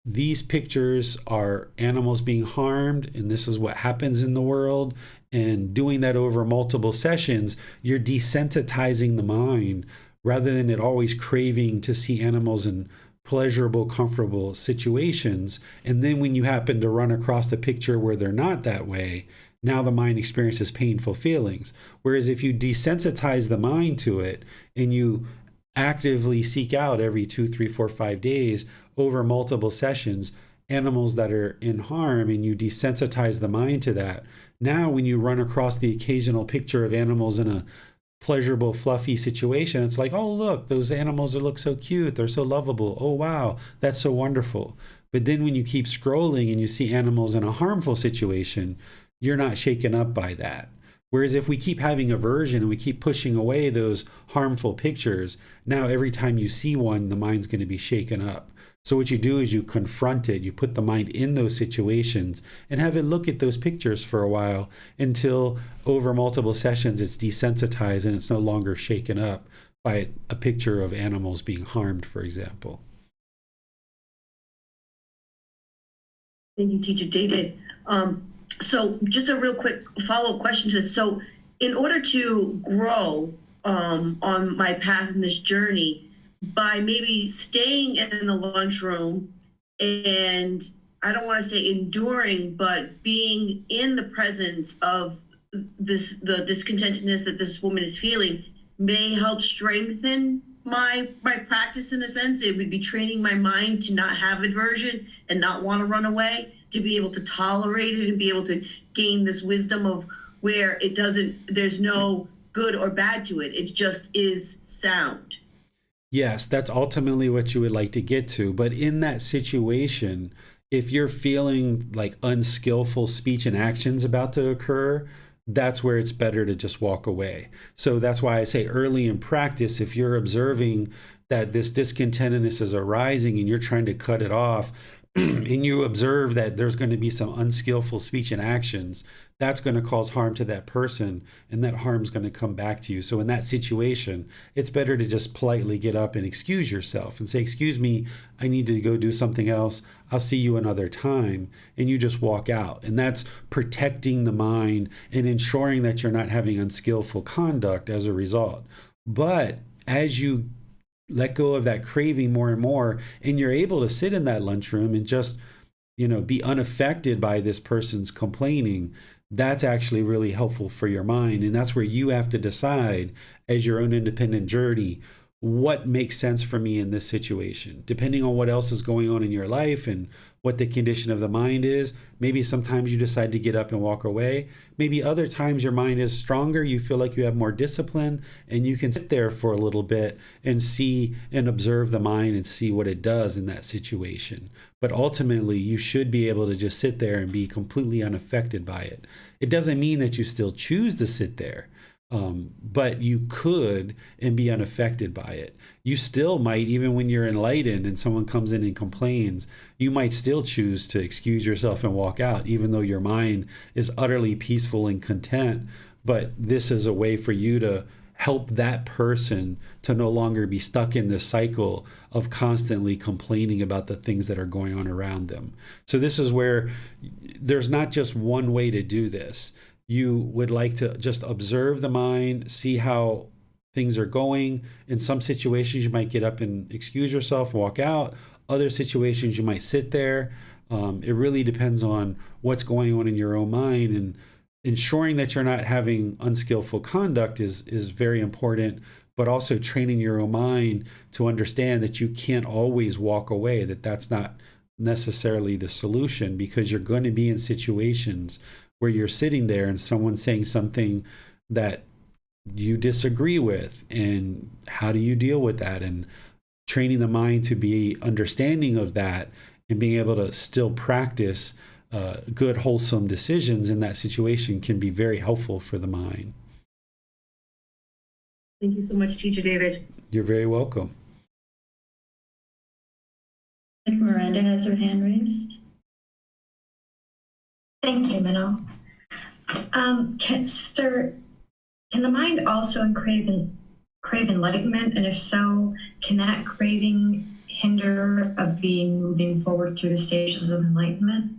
these pictures are animals being harmed, and this is what happens in the world. And doing that over multiple sessions, you're desensitizing the mind rather than it always craving to see animals in pleasurable, comfortable situations. And then when you happen to run across a picture where they're not that way, now the mind experiences painful feelings. Whereas if you desensitize the mind to it and you actively seek out every 2, 3, 4, 5 days over multiple sessions animals that are in harm, and you desensitize the mind to that, now when you run across the occasional picture of animals in a pleasurable, fluffy situation, it's like, oh, look, those animals look so cute, they're so lovable, oh wow, that's so wonderful. But then when you keep scrolling and you see animals in a harmful situation, you're not shaken up by that. Whereas if we keep having aversion and we keep pushing away those harmful pictures, now every time you see one, the mind's going to be shaken up. So what you do is you confront it, you put the mind in those situations and have it look at those pictures for a while until over multiple sessions it's desensitized and it's no longer shaken up by a picture of animals being harmed, for example. Thank you, Teacher David. So just a real quick follow-up question to this. So in order to grow on my path in this journey, by maybe staying in the lunchroom and I don't want to say enduring, but being in the presence of the discontentedness that this woman is feeling may help strengthen my practice in a sense. It would be training my mind to not have aversion and not want to run away, to be able to tolerate it and be able to gain this wisdom of where there's no good or bad to it. It just is sound. Yes, that's ultimately what you would like to get to. But in that situation, if you're feeling like unskillful speech and actions about to occur, that's where it's better to just walk away. So that's why I say early in practice, if you're observing that this discontentedness is arising and you're trying to cut it off, and you observe that there's going to be some unskillful speech and actions, that's going to cause harm to that person, and that harm's going to come back to you. So in that situation, it's better to just politely get up and excuse yourself and say, excuse me, I need to go do something else. I'll see you another time. And you just walk out. And that's protecting the mind and ensuring that you're not having unskillful conduct as a result. But as you let go of that craving more and more, and you're able to sit in that lunchroom and just, be unaffected by this person's complaining, that's actually really helpful for your mind. And that's where you have to decide as your own independent journey, what makes sense for me in this situation, depending on what else is going on in your life and what the condition of the mind is. Maybe sometimes you decide to get up and walk away. Maybe other times your mind is stronger. You feel like you have more discipline and you can sit there for a little bit and see and observe the mind and see what it does in that situation. But ultimately, you should be able to just sit there and be completely unaffected by it. It doesn't mean that you still choose to sit there. But you could and be unaffected by it. You still might, even when you're enlightened and someone comes in and complains, you might still choose to excuse yourself and walk out, even though your mind is utterly peaceful and content. But this is a way for you to help that person to no longer be stuck in this cycle of constantly complaining about the things that are going on around them. So this is where there's not just one way to do this. You would like to just observe the mind, see how things are going. In some situations, you might get up and excuse yourself, walk out. Other situations, you might sit there. It really depends on what's going on in your own mind, and ensuring that you're not having unskillful conduct is very important, but also training your own mind to understand that you can't always walk away, that that's not necessarily the solution, because you're going to be in situations where you're sitting there and someone's saying something that you disagree with, and how do you deal with that? And training the mind to be understanding of that and being able to still practice good, wholesome decisions in that situation can be very helpful for the mind. Thank you so much, Teacher David. You're very welcome. Miranda has her hand raised. Thank you, Minnow. Can the mind also crave enlightenment? And if so, can that craving hinder a being moving forward through the stages of enlightenment?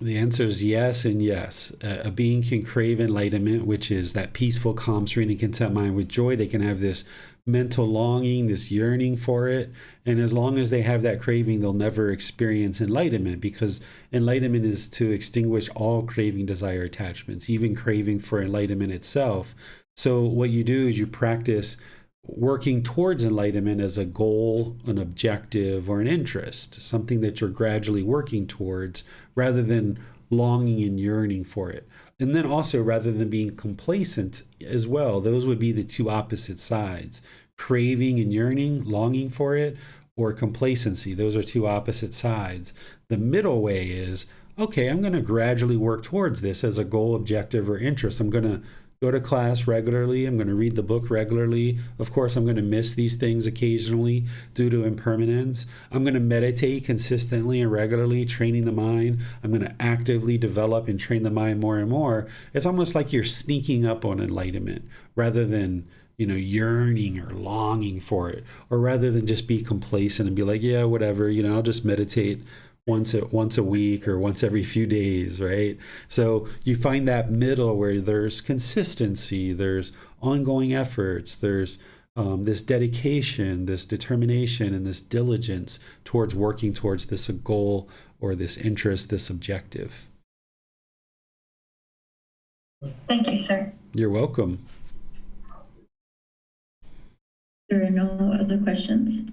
The answer is yes and yes. A being can crave enlightenment, which is that peaceful, calm, serene, and content mind with joy. They can have this mental longing, this yearning for it. And as long as they have that craving, they'll never experience enlightenment, because enlightenment is to extinguish all craving, desire, attachments, even craving for enlightenment itself. So what you do is you practice working towards enlightenment as a goal, an objective, or an interest, something that you're gradually working towards, rather than longing and yearning for it. And then also, rather than being complacent as well. Those would be the two opposite sides: craving and yearning, longing for it, or complacency. Those are two opposite sides. The middle way is, okay, I'm going to gradually work towards this as a goal, objective, or interest. I'm going to go to class regularly. I'm going to read the book regularly. Of course, I'm going to miss these things occasionally due to impermanence. I'm going to meditate consistently and regularly, training the mind. I'm going to actively develop and train the mind more and more. It's almost like you're sneaking up on enlightenment, rather than, yearning or longing for it, or rather than just be complacent and be like, yeah, whatever, I'll just meditate once a week or once every few days, right? So you find that middle where there's consistency, there's ongoing efforts, there's this dedication, this determination, and this diligence towards working towards this goal or this interest, this objective. Thank you, sir. You're welcome. There are no other questions.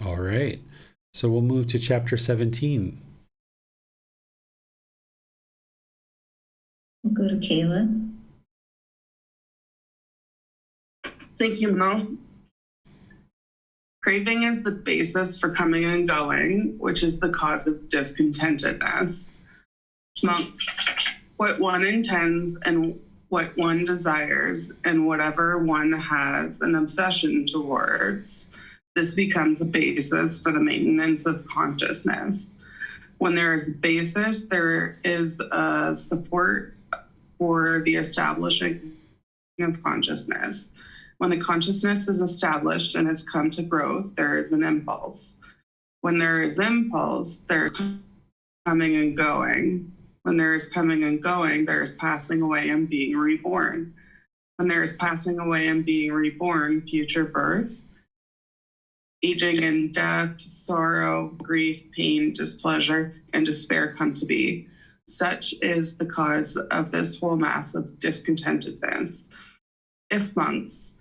All right. So we'll move to chapter 17. We'll go to Kayla. Thank you, Mel. Craving is the basis for coming and going, which is the cause of discontentedness. Monks, what one intends and what one desires, and whatever one has an obsession towards, this becomes a basis for the maintenance of consciousness. When there is a basis, there is a support for the establishing of consciousness. When the consciousness is established and has come to growth, there is an impulse. When there is impulse, there's coming and going. When there is coming and going, there is passing away and being reborn. When there is passing away and being reborn, future birth, aging and death, sorrow, grief, pain, displeasure, and despair come to be. Such is the cause of this whole mass of discontentedness. If monks,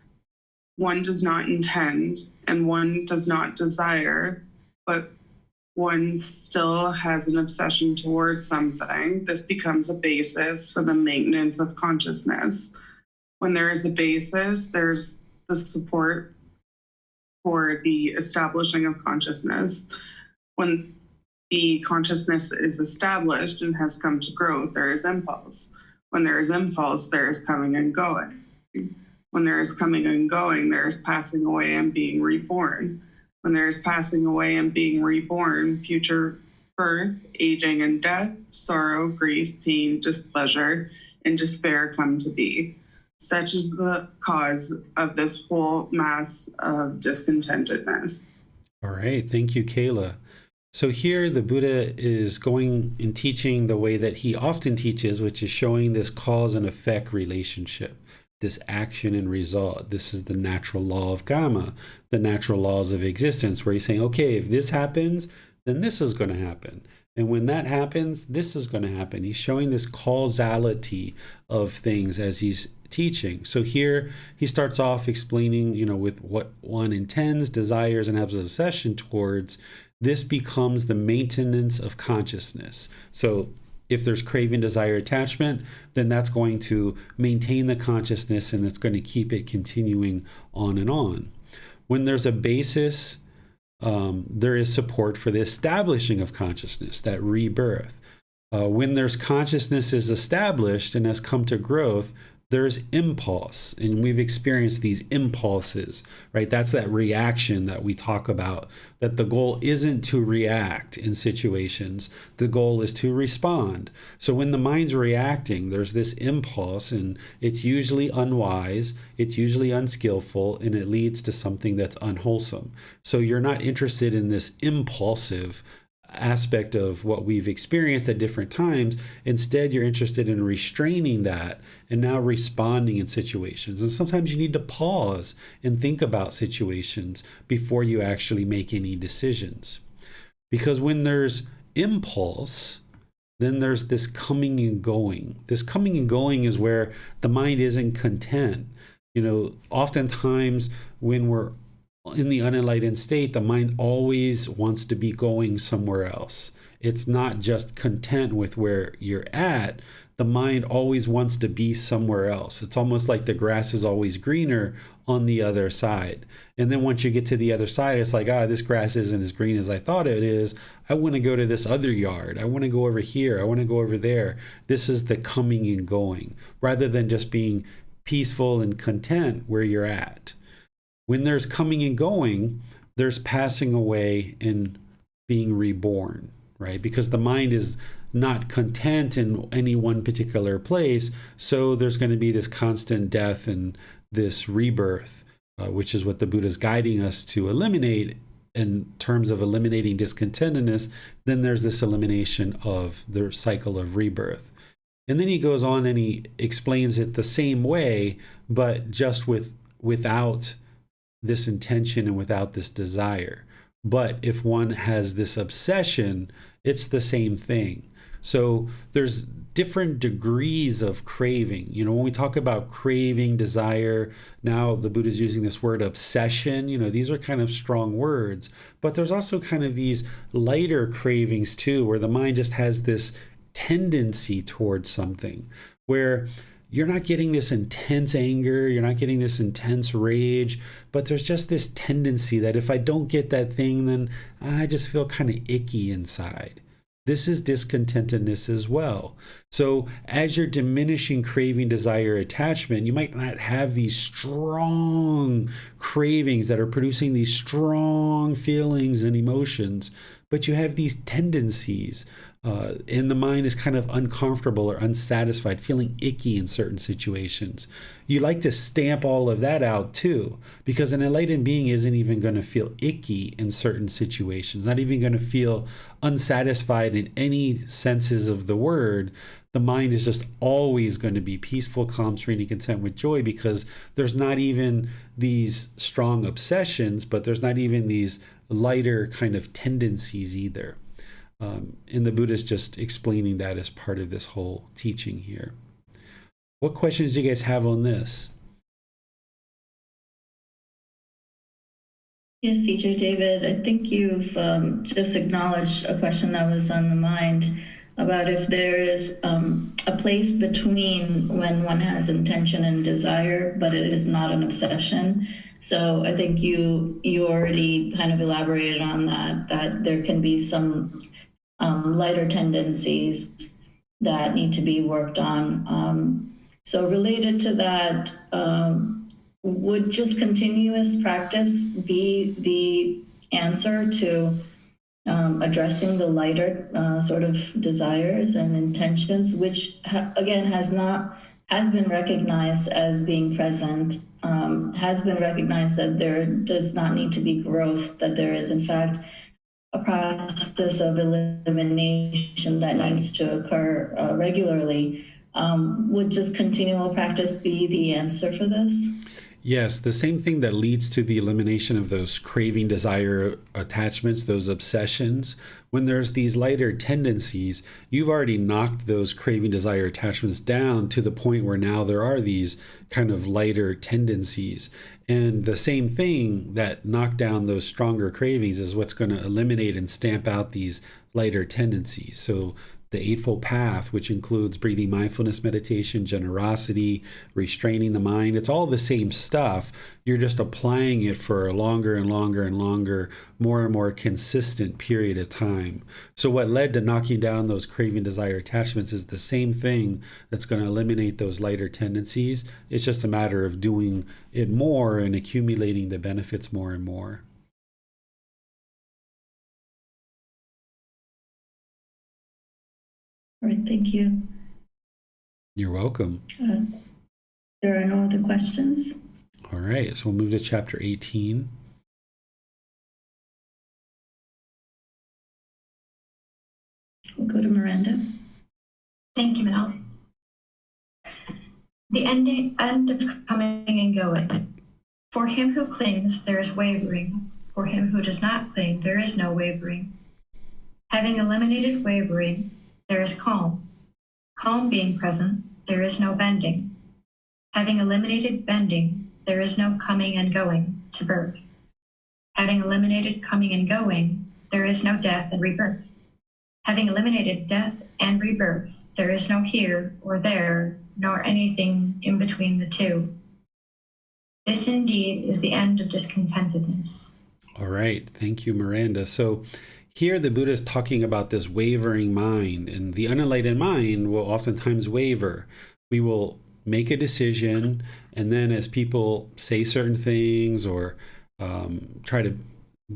one does not intend and one does not desire, but one still has an obsession towards something, this becomes a basis for the maintenance of consciousness. When there is a basis, there's the support for the establishing of consciousness. When the consciousness is established and has come to growth, there is impulse. When there is impulse, there is coming and going. When there is coming and going, there is passing away and being reborn. When there is passing away and being reborn, future birth, aging and death, sorrow, grief, pain, displeasure, and despair come to be. Such is the cause of this whole mass of discontentedness. All right. Thank you, Kayla. So here the Buddha is going and teaching the way that he often teaches, which is showing this cause and effect relationship, this action and result. This is the natural law of karma, the natural laws of existence, where he's saying, okay, if this happens, then this is going to happen. And when that happens, this is going to happen. He's showing this causality of things as he's teaching. So here he starts off explaining, with what one intends, desires, and has obsession towards. This becomes the maintenance of consciousness. So if there's craving, desire, attachment, then that's going to maintain the consciousness and it's going to keep it continuing on and on. When there's a basis, there is support for the establishing of consciousness, that rebirth. When there's consciousness is established and has come to growth, there's impulse, and we've experienced these impulses, right? That's that reaction that we talk about, that the goal isn't to react in situations. The goal is to respond. So when the mind's reacting, there's this impulse, and it's usually unwise, it's usually unskillful, and it leads to something that's unwholesome. So you're not interested in this impulsive aspect of what we've experienced at different times. Instead, you're interested in restraining that and now responding in situations. And sometimes you need to pause and think about situations before you actually make any decisions. Because when there's impulse, then there's this coming and going. This coming and going is where the mind isn't content. Oftentimes when we're in the unenlightened state, the mind always wants to be going somewhere else. It's not just content with where you're at. The mind always wants to be somewhere else. It's almost like the grass is always greener on the other side. And then once you get to the other side, it's like, this grass isn't as green as I thought it is. I want to go to this other yard. I want to go over here. I want to go over there. This is the coming and going, rather than just being peaceful and content where you're at. When there's coming and going, there's passing away and being reborn, right? Because the mind is not content in any one particular place. So there's going to be this constant death and this rebirth, which is what the Buddha is guiding us to eliminate in terms of eliminating discontentedness. Then there's this elimination of the cycle of rebirth. And then he goes on and he explains it the same way, but just without this intention and without this desire. But if one has this obsession, it's the same thing. So there's different degrees of craving. When we talk about craving, desire, now the Buddha is using this word obsession. These are kind of strong words, but there's also kind of these lighter cravings too, where the mind just has this tendency towards something, where you're not getting this intense anger, you're not getting this intense rage, but there's just this tendency that if I don't get that thing, then I just feel kind of icky inside. This is discontentedness as well. So as you're diminishing craving, desire, attachment, you might not have these strong cravings that are producing these strong feelings and emotions, but you have these tendencies, and the mind is kind of uncomfortable or unsatisfied, feeling icky in certain situations. You like to stamp all of that out too, because an enlightened being isn't even going to feel icky in certain situations, not even going to feel unsatisfied in any senses of the word. The mind is just always going to be peaceful, calm, serene, and content with joy, because there's not even these strong obsessions, but there's not even these lighter kind of tendencies either. And the Buddha is just explaining that as part of this whole teaching here. What questions do you guys have on this? Yes, Teacher David, I think you've just acknowledged a question that was on the mind about if there is a place between when one has intention and desire, but it is not an obsession. So I think you already kind of elaborated on that there can be some lighter tendencies that need to be worked on. So related to that, would just continuous practice be the answer to addressing the lighter sort of desires and intentions, which again has been recognized as being present, has been recognized that there does not need to be growth, that there is in fact a process of elimination that needs to occur regularly. Would just continual practice be the answer for this? Yes, the same thing that leads to the elimination of those craving, desire attachments, those obsessions. When there's these lighter tendencies, you've already knocked those craving, desire attachments down to the point where now there are these kind of lighter tendencies. And the same thing that knocked down those stronger cravings is what's going to eliminate and stamp out these lighter tendencies. So the Eightfold Path, which includes breathing mindfulness meditation, generosity, restraining the mind, it's all the same stuff. You're just applying it for a longer and longer and longer, more and more consistent period of time. So what led to knocking down those craving, desire attachments is the same thing that's going to eliminate those lighter tendencies. It's just a matter of doing it more and accumulating the benefits more and more. All right, thank you. You're welcome. There are no other questions. All right, so we'll move to chapter 18. We'll go to Miranda. Thank you, Mel. The end of coming and going. For him who clings, there is wavering. For him who does not cling, there is no wavering. Having eliminated wavering, there is calm. Calm being present, there is no bending. Having eliminated bending, there is no coming and going to birth. Having eliminated coming and going, there is no death and rebirth. Having eliminated death and rebirth, there is no here or there, nor anything in between the two. This indeed is the end of discontentedness. All right, thank you, Miranda. So here the Buddha is talking about this wavering mind, and the unenlightened mind will oftentimes waver. We will make a decision, and then as people say certain things or try to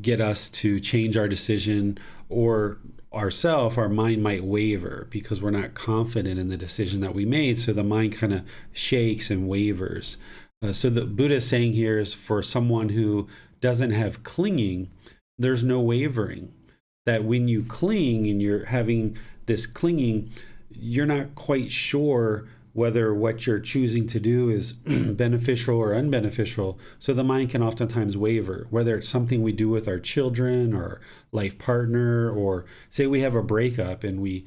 get us to change our decision or ourselves, our mind might waver because we're not confident in the decision that we made. So the mind kind of shakes and wavers. So the Buddha is saying here is for someone who doesn't have clinging, there's no wavering. That when you cling and you're having this clinging, you're not quite sure whether what you're choosing to do is beneficial or unbeneficial. So the mind can oftentimes waver, whether it's something we do with our children or life partner, or say we have a breakup and we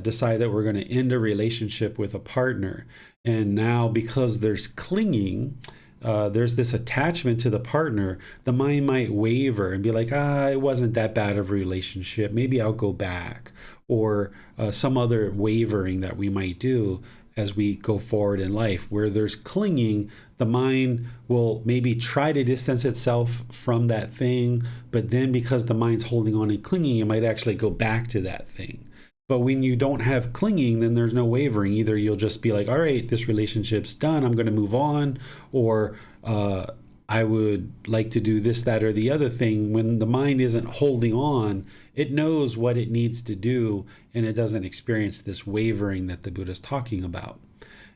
decide that we're going to end a relationship with a partner. And now because there's clinging, there's this attachment to the partner, the mind might waver and be like, it wasn't that bad of a relationship. Maybe I'll go back, or some other wavering that we might do as we go forward in life. Where there's clinging, the mind will maybe try to distance itself from that thing, but then because the mind's holding on and clinging, it might actually go back to that thing. But when you don't have clinging, then there's no wavering. Either you'll just be like, all right, this relationship's done, I'm going to move on, or I would like to do this, that, or the other thing. When the mind isn't holding on, it knows what it needs to do, and it doesn't experience this wavering that the Buddha is talking about.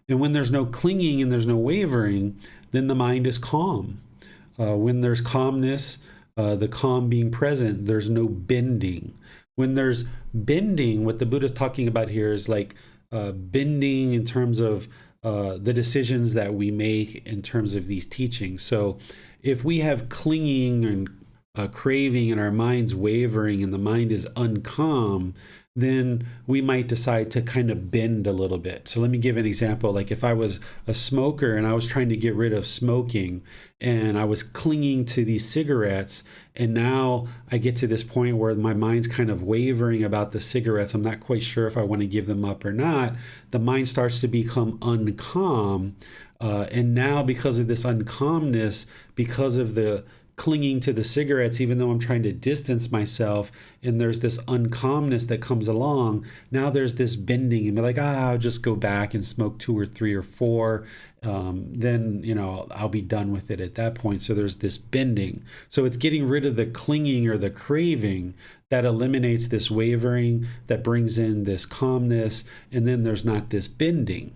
And when there's no clinging and there's no wavering, then the mind is calm. When there's calmness, the calm being present, there's no bending. When there's bending, what the Buddha is talking about here is like bending in terms of the decisions that we make in terms of these teachings. So if we have clinging and craving and our mind's wavering and the mind is uncalm, then we might decide to kind of bend a little bit. So let me give an example. Like if I was a smoker and I was trying to get rid of smoking and I was clinging to these cigarettes, and now I get to this point where my mind's kind of wavering about the cigarettes. I'm not quite sure if I want to give them up or not. The mind starts to become uncalm. And now because of this uncalmness, because of the clinging to the cigarettes, even though I'm trying to distance myself, and there's this uncalmness that comes along, now there's this bending and be like, I'll just go back and smoke 2 or 3 or 4. Then, I'll be done with it at that point. So there's this bending. So it's getting rid of the clinging or the craving that eliminates this wavering, that brings in this calmness, and then there's not this bending.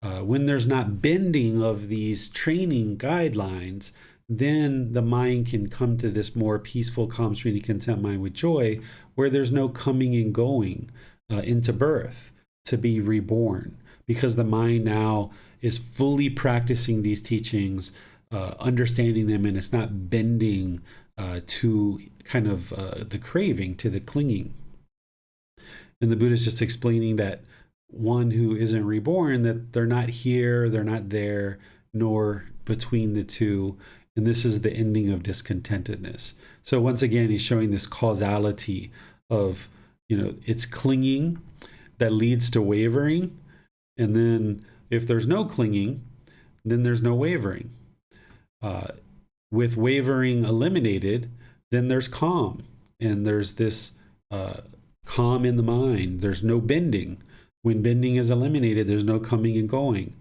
When there's not bending of these training guidelines, then the mind can come to this more peaceful, calm, serene, content mind with joy, where there's no coming and going into birth to be reborn, because the mind now is fully practicing these teachings, understanding them, and it's not bending to kind of the craving, to the clinging. And the Buddha is just explaining that one who isn't reborn, that they're not here, they're not there, nor between the two. And this is the ending of discontentedness. So once again, he's showing this causality of, it's clinging that leads to wavering. And then if there's no clinging, then there's no wavering. With wavering eliminated, then there's calm. And there's this calm in the mind. There's no bending. When bending is eliminated, there's no coming and going.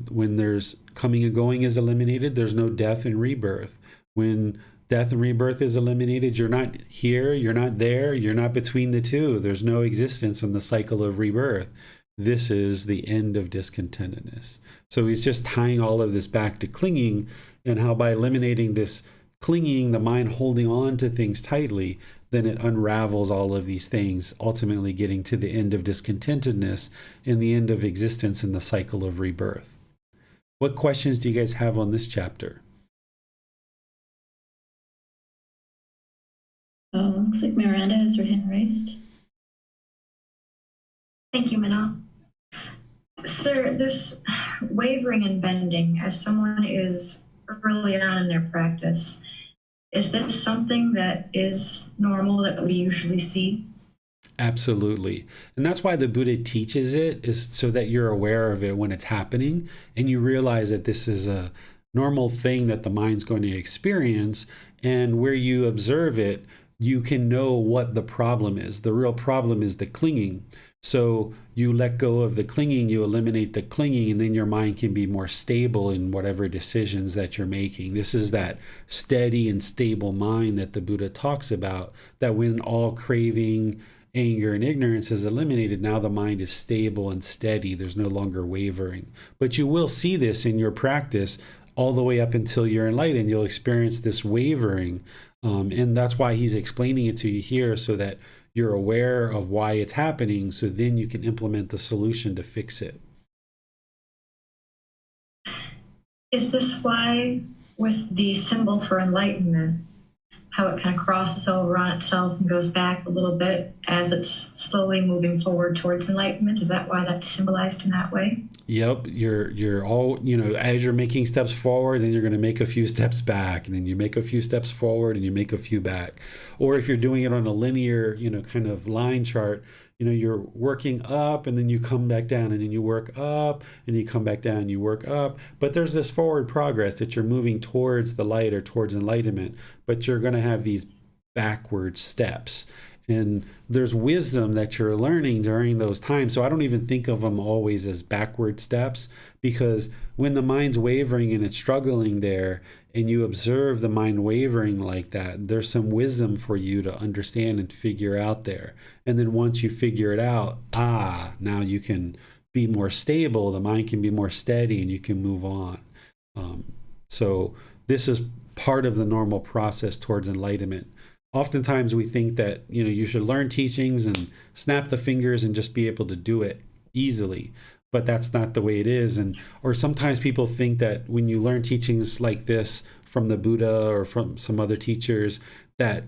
When there's coming and going is eliminated, there's no death and rebirth. When death and rebirth is eliminated, you're not here, you're not there, you're not between the two. There's no existence in the cycle of rebirth. This is the end of discontentedness. So he's just tying all of this back to clinging, and how by eliminating this clinging, the mind holding on to things tightly, then it unravels all of these things, ultimately getting to the end of discontentedness and the end of existence in the cycle of rebirth. What questions do you guys have on this chapter? Looks like Miranda has her hand raised. Thank you, Manal. Sir, this wavering and bending, as someone is early on in their practice, is this something that is normal that we usually see? Absolutely. And that's why the Buddha teaches it, is so that you're aware of it when it's happening, and you realize that this is a normal thing that the mind's going to experience. And where you observe it, you can know what the problem is. The real problem is the clinging. So you let go of the clinging, you eliminate the clinging, and then your mind can be more stable in whatever decisions that you're making. This is that steady and stable mind that the Buddha talks about, that when all craving, anger, and ignorance is eliminated, now the mind is stable and steady. There's no longer wavering. But you will see this in your practice all the way up until you're enlightened. You'll experience this wavering. And that's why he's explaining it to you here, so that you're aware of why it's happening, so then you can implement the solution to fix it. Is this why, with the symbol for enlightenment, how it kind of crosses over on itself and goes back a little bit as it's slowly moving forward towards enlightenment? Is that why that's symbolized in that way? Yep, you're all, as you're making steps forward, then you're going to make a few steps back, and then you make a few steps forward and you make a few back. Or if you're doing it on a linear, kind of line chart, you're working up and then you come back down, and then you work up and you come back down and you work up. But there's this forward progress that you're moving towards the light or towards enlightenment, but you're going to have these backward steps. And there's wisdom that you're learning during those times. So I don't even think of them always as backward steps, because when the mind's wavering and it's struggling there, and you observe the mind wavering like that, there's some wisdom for you to understand and figure out there. And then once you figure it out, now you can be more stable, the mind can be more steady, and you can move on. So this is part of the normal process towards enlightenment. Oftentimes we think that, you should learn teachings and snap the fingers and just be able to do it easily. But that's not the way it is. Or sometimes people think that when you learn teachings like this from the Buddha or from some other teachers, that,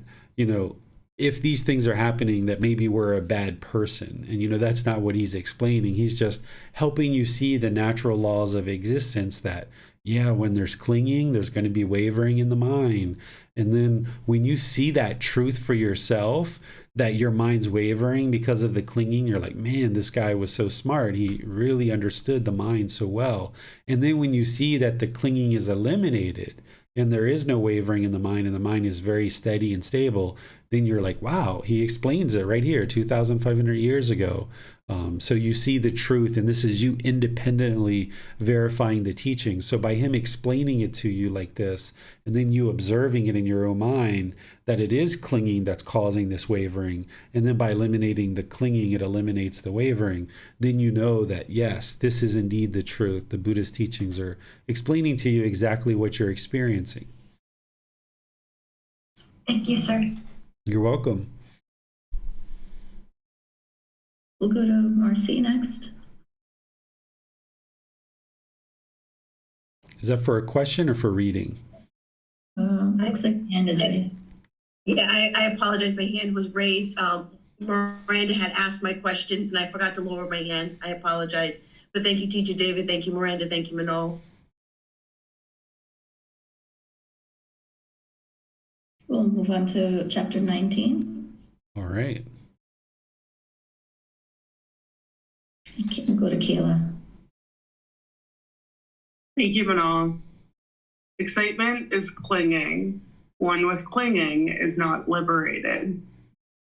if these things are happening, that maybe we're a bad person. And, that's not what he's explaining. He's just helping you see the natural laws of existence that, yeah, when there's clinging, there's going to be wavering in the mind. And then when you see that truth for yourself, that your mind's wavering because of the clinging, you're like, man, this guy was so smart. He really understood the mind so well. And then when you see that the clinging is eliminated and there is no wavering in the mind and the mind is very steady and stable, then you're like, wow, he explains it right here 2,500 years ago. So you see the truth, and this is you independently verifying the teaching. So by him explaining it to you like this, and then you observing it in your own mind, that it is clinging that's causing this wavering, and then by eliminating the clinging, it eliminates the wavering, then you know that, yes, this is indeed the truth. The Buddha's teachings are explaining to you exactly what you're experiencing. Thank you, sir. You're welcome. We'll go to Marcy next. Is that for a question or for reading? Looks like the hand is raised. Yeah, I apologize. My hand was raised. Miranda had asked my question and I forgot to lower my hand. I apologize. But thank you, Teacher David. Thank you, Miranda. Thank you, Manol. We'll move on to chapter 19. All right. We'll go to Kayla. Thank you, Manal. Excitement is clinging. One with clinging is not liberated.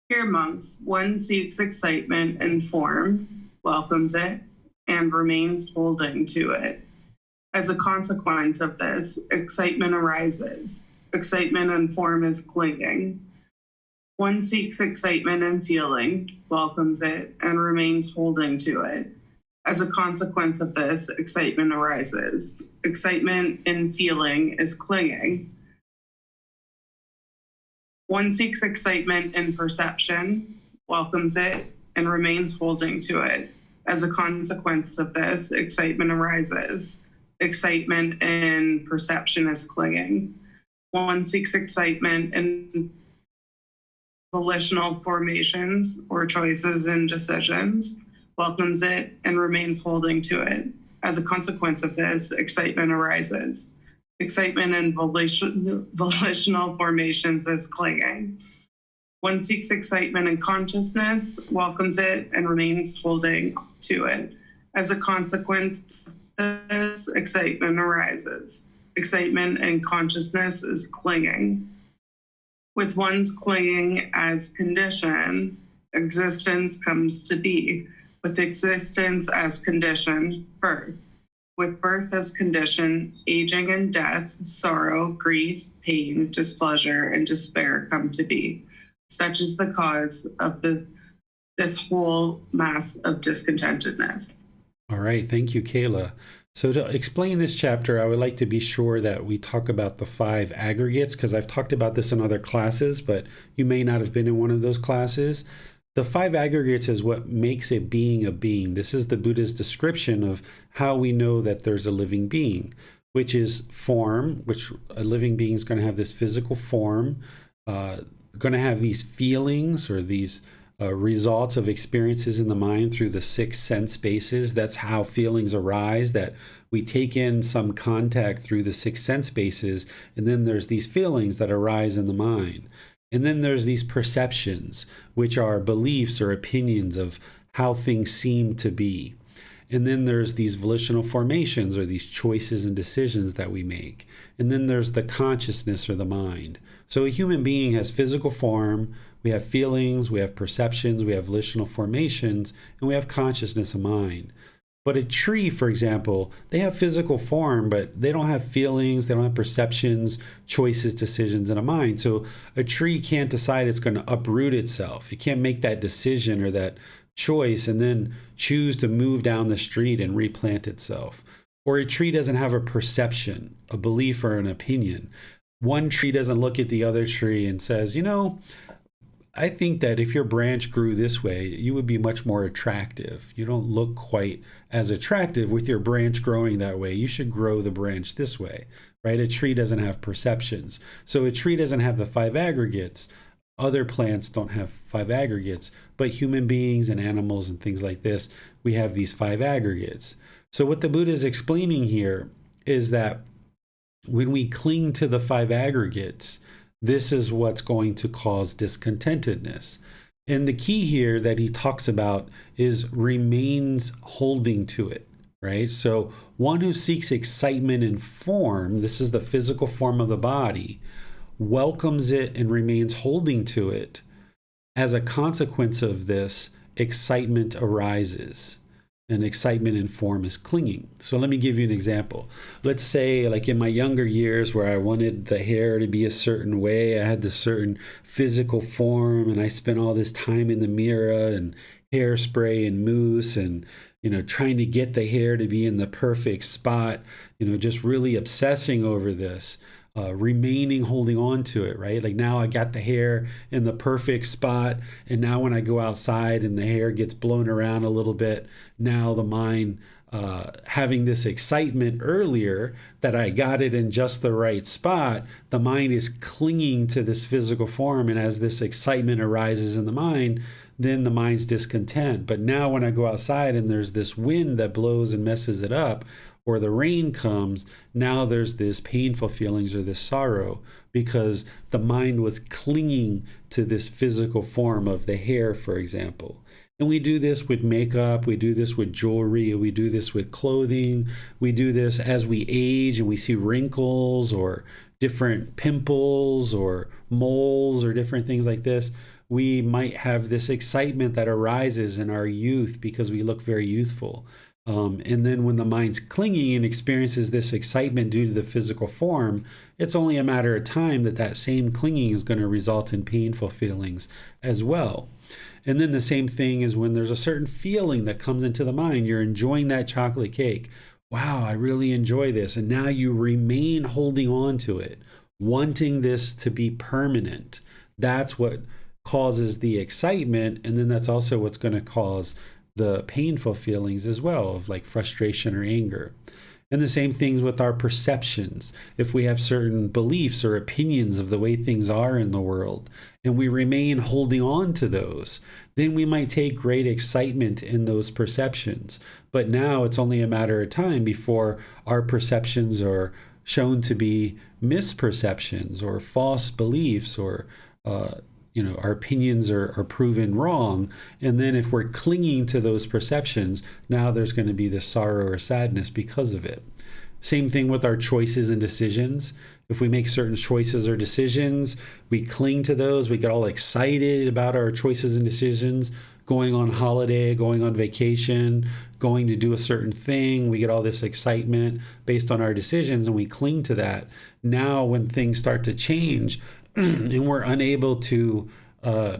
Here, monks, one seeks excitement in form, welcomes it, and remains holding to it. As a consequence of this, excitement arises. Excitement in form is clinging. One seeks excitement in feeling, welcomes it, and remains holding to it. As a consequence of this, excitement arises. Excitement in feeling is clinging. One seeks excitement in perception, welcomes it, and remains holding to it. As a consequence of this, excitement arises. Excitement in perception is clinging. One seeks excitement in volitional formations or choices and decisions, welcomes it, and remains holding to it. As a consequence of this, excitement arises. Excitement in volitional formations is clinging. One seeks excitement in consciousness, welcomes it, and remains holding to it. As a consequence of this, excitement arises. Excitement in consciousness is clinging. With one's clinging as condition, existence comes to be. With existence as condition, birth. With birth as condition, aging and death, sorrow, grief, pain, displeasure, and despair come to be. Such is the cause of this whole mass of discontentedness. All right. Thank you, Kayla. So to explain this chapter, I would like to be sure that we talk about the 5 aggregates, because I've talked about this in other classes, but you may not have been in one of those classes. The 5 aggregates is what makes a being a being. This is the Buddha's description of how we know that there's a living being, which is form, which a living being is going to have this physical form, going to have these feelings or these results of experiences in the mind through the 6 sense bases. That's how feelings arise, that we take in some contact through the 6 sense bases, and then there's these feelings that arise in the mind. And then there's these perceptions, which are beliefs or opinions of how things seem to be. And then there's these volitional formations or these choices and decisions that we make. And then there's the consciousness or the mind. So a human being has physical form, we have feelings, we have perceptions, we have volitional formations, and we have consciousness of mind. But a tree, for example, they have physical form, but they don't have feelings, they don't have perceptions, choices, decisions, and a mind. So a tree can't decide it's going to uproot itself. It can't make that decision or that choice and then choose to move down the street and replant itself. Or a tree doesn't have a perception, a belief, or an opinion. One tree doesn't look at the other tree and says, I think that if your branch grew this way, you would be much more attractive. You don't look quite as attractive with your branch growing that way. You should grow the branch this way, right? A tree doesn't have perceptions. So a tree doesn't have the 5 aggregates Other plants don't have 5 aggregates, but human beings and animals and things like this, we have these 5 aggregates. So what the Buddha is explaining here is that when we cling to the 5 aggregates, this is what's going to cause discontentedness. And the key here that he talks about is remains holding to it, right? So one who seeks excitement in form, this is the physical form of the body, welcomes it and remains holding to it. As a consequence of this, excitement arises. And excitement in form is clinging. So let me give you an example. Let's say, like in my younger years, where I wanted the hair to be a certain way, I had this certain physical form, and I spent all this time in the mirror and hairspray and mousse and, trying to get the hair to be in the perfect spot, just really obsessing over this. Remaining holding on to it, right? Like now I got the hair in the perfect spot, and now when I go outside and the hair gets blown around a little bit, now the mind having this excitement earlier that I got it in just the right spot, the mind is clinging to this physical form, and as this excitement arises in the mind, then the mind's discontent. But now when I go outside and there's this wind that blows and messes it up, or the rain comes, now there's this painful feelings or this sorrow because the mind was clinging to this physical form of the hair, for example. And we do this with makeup, we do this with jewelry, we do this with clothing, we do this as we age and we see wrinkles or different pimples or moles or different things like this. We might have this excitement that arises in our youth because we look very youthful. And then when the mind's clinging and experiences this excitement due to the physical form, it's only a matter of time that that same clinging is going to result in painful feelings as well. And then the same thing is when there's a certain feeling that comes into the mind. You're enjoying that chocolate cake. Wow, I really enjoy this. And now you remain holding on to it, wanting this to be permanent. That's what causes the excitement. And then that's also what's going to cause the painful feelings as well of like frustration or anger. And the same things with our perceptions. If we have certain beliefs or opinions of the way things are in the world, and we remain holding on to those, then we might take great excitement in those perceptions. But now it's only a matter of time before our perceptions are shown to be misperceptions or false beliefs or our opinions are proven wrong. And then if we're clinging to those perceptions, now there's going to be this sorrow or sadness because of it. Same thing with our choices and decisions. If we make certain choices or decisions, we cling to those. We get all excited about our choices and decisions, going on holiday, going on vacation, going to do a certain thing. We get all this excitement based on our decisions and we cling to that. Now, when things start to change, and we're unable to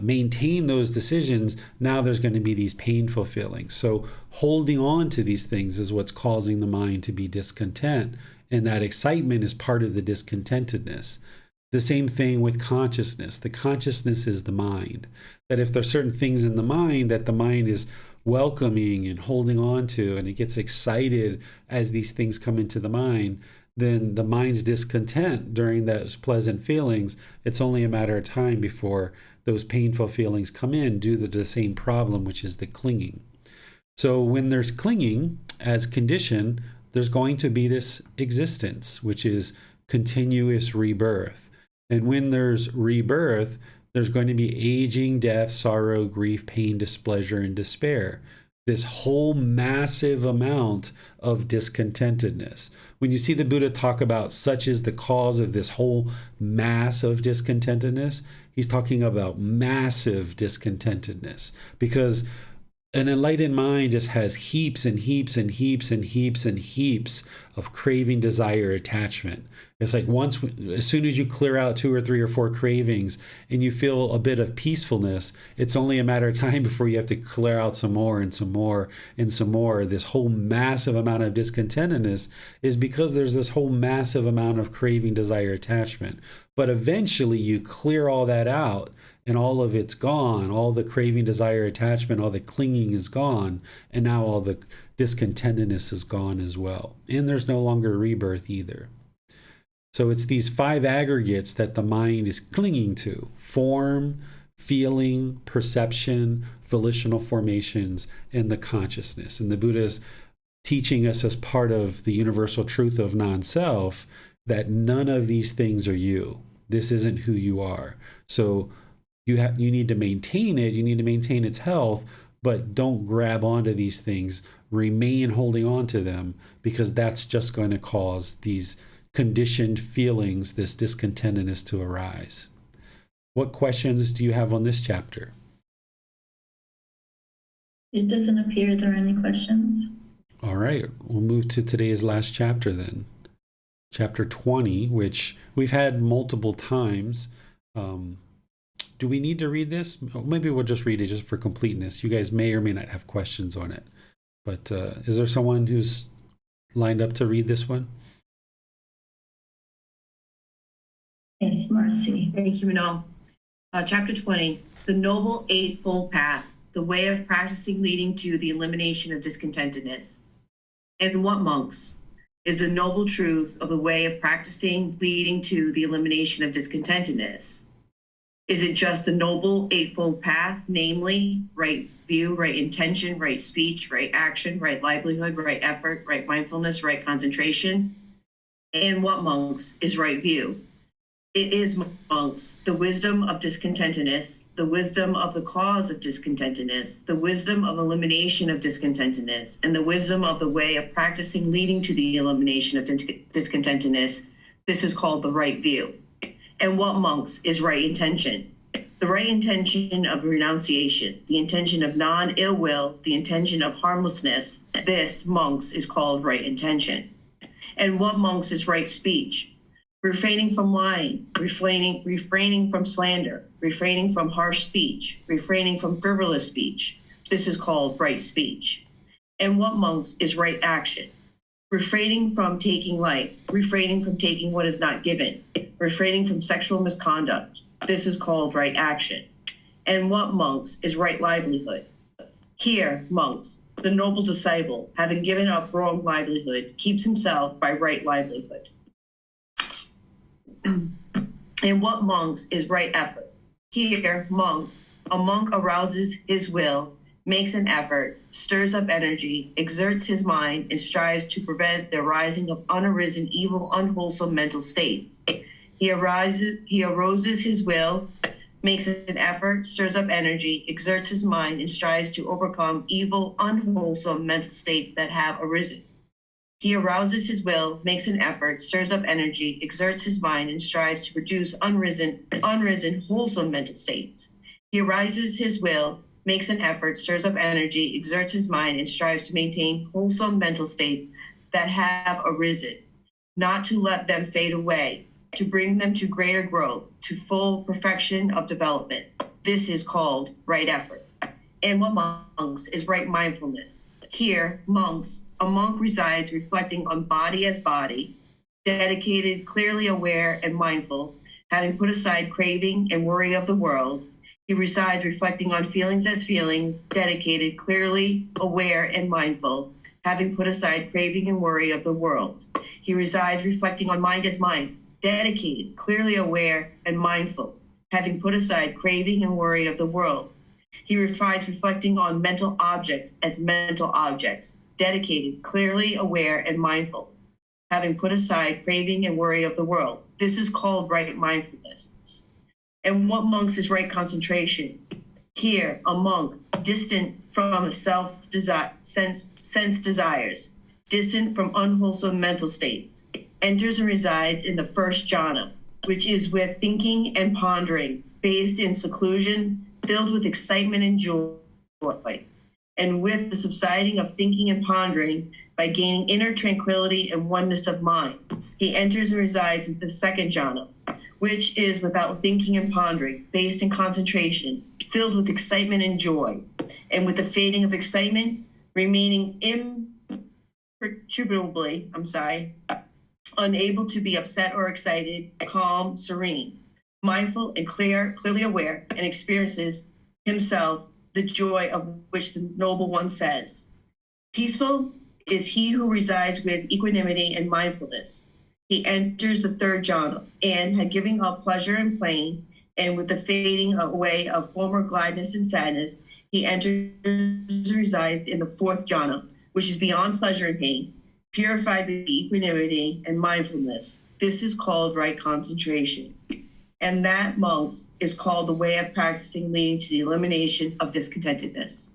maintain those decisions, now there's going to be these painful feelings. So holding on to these things is what's causing the mind to be discontent. And that excitement is part of the discontentedness. The same thing with consciousness. The consciousness is the mind. That if there's certain things in the mind that the mind is welcoming and holding on to, and it gets excited as these things come into the mind, then the mind's discontent during those pleasant feelings, it's only a matter of time before those painful feelings come in due to the same problem, which is the clinging. So when there's clinging as condition, there's going to be this existence, which is continuous rebirth. And when there's rebirth, there's going to be aging, death, sorrow, grief, pain, displeasure, and despair. This whole massive amount of discontentedness. When you see the Buddha talk about such is the cause of this whole mass of discontentedness, he's talking about massive discontentedness, because an enlightened mind just has heaps and heaps and heaps and heaps and heaps of craving, desire, attachment. It's like as soon as you clear out 2 or 3 or 4 cravings and you feel a bit of peacefulness, it's only a matter of time before you have to clear out some more and some more and some more. This whole massive amount of discontentedness is because there's this whole massive amount of craving, desire, attachment. But eventually you clear all that out and all of it's gone. All the craving, desire, attachment, all the clinging is gone. And now all the discontentedness is gone as well. And there's no longer rebirth either. So it's these 5 aggregates that the mind is clinging to: form, feeling, perception, volitional formations, and the consciousness. And the Buddha is teaching us, as part of the universal truth of non-self, that none of these things are you. This isn't who you are. So you need to maintain it. You need to maintain its health, but don't grab onto these things. Remain holding on to them, because that's just going to cause these conditioned feelings, this discontentedness, to arise. What questions do you have on this chapter? It doesn't appear there are any questions. All right, we'll move to today's last chapter then. Chapter 20, which we've had multiple times. Do we need to read this? Maybe we'll just read it just for completeness. You guys may or may not have questions on it. But is there someone who's lined up to read this one? Yes, Marcy. Thank you, Manal. Chapter 20, the Noble Eightfold Path, the way of practicing leading to the elimination of discontentedness. And what, monks, is the noble truth of the way of practicing leading to the elimination of discontentedness? Is it just the Noble Eightfold Path, namely right view, right intention, right speech, right action, right livelihood, right effort, right mindfulness, right concentration? And what, monks, is right view? It is, monks, the wisdom of discontentedness, the wisdom of the cause of discontentedness, the wisdom of elimination of discontentedness, and the wisdom of the way of practicing leading to the elimination of discontentedness. This is called the right view. And what, monks, is right intention? The right intention of renunciation, the intention of non-ill will, the intention of harmlessness. This, monks, is called right intention. And what, monks, is right speech? Refraining from lying, refraining from slander, refraining from harsh speech, refraining from frivolous speech. This is called right speech. And what, monks, is right action? Refraining from taking life, refraining from taking what is not given, refraining from sexual misconduct. This is called right action. And what, monks, is right livelihood? Here, monks, the noble disciple, having given up wrong livelihood, keeps himself by right livelihood. And what, monks, is right effort? Here, monks, a monk arouses his will, makes an effort, stirs up energy, exerts his mind, and strives to prevent the arising of unarisen, evil, unwholesome mental states. He arouses his will, makes an effort, stirs up energy, exerts his mind, and strives to overcome evil, unwholesome mental states that have arisen. He arouses his will, makes an effort, stirs up energy, exerts his mind, and strives to produce unrisen, wholesome mental states. He arouses his will, makes an effort, stirs up energy, exerts his mind, and strives to maintain wholesome mental states that have arisen, not to let them fade away, to bring them to greater growth, to full perfection of development. This is called right effort. And what, monks, is right mindfulness? Here, monks, a monk resides reflecting on body as body, dedicated, clearly aware, and mindful, having put aside craving and worry of the world. He resides reflecting on feelings as feelings, dedicated, clearly aware, and mindful, having put aside craving and worry of the world. He resides reflecting on mind as mind, dedicated, clearly aware, and mindful, having put aside craving and worry of the world. He resides reflecting on mental objects as mental objects, dedicated, clearly aware, and mindful, having put aside craving and worry of the world. This is called right mindfulness. And what, monks, is right concentration? Here, a monk, distant from sense desires, distant from unwholesome mental states, enters and resides in the first jhana, which is with thinking and pondering, based in seclusion, filled with excitement and joy, and with the subsiding of thinking and pondering, by gaining inner tranquility and oneness of mind. He enters and resides in the second jhana, which is without thinking and pondering, based in concentration, filled with excitement and joy, and with the fading of excitement, remaining imperturbably, unable to be upset or excited, calm, serene, mindful and clearly aware, and experiences himself the joy of which the noble one says. Peaceful is he who resides with equanimity and mindfulness. he enters the third jhana, and had given up pleasure and pain, and with the fading away of former gladness and sadness, he enters and resides in the fourth jhana, which is beyond pleasure and pain, purified by equanimity and mindfulness. This is called right concentration. And that, monks, is called the way of practicing leading to the elimination of discontentedness.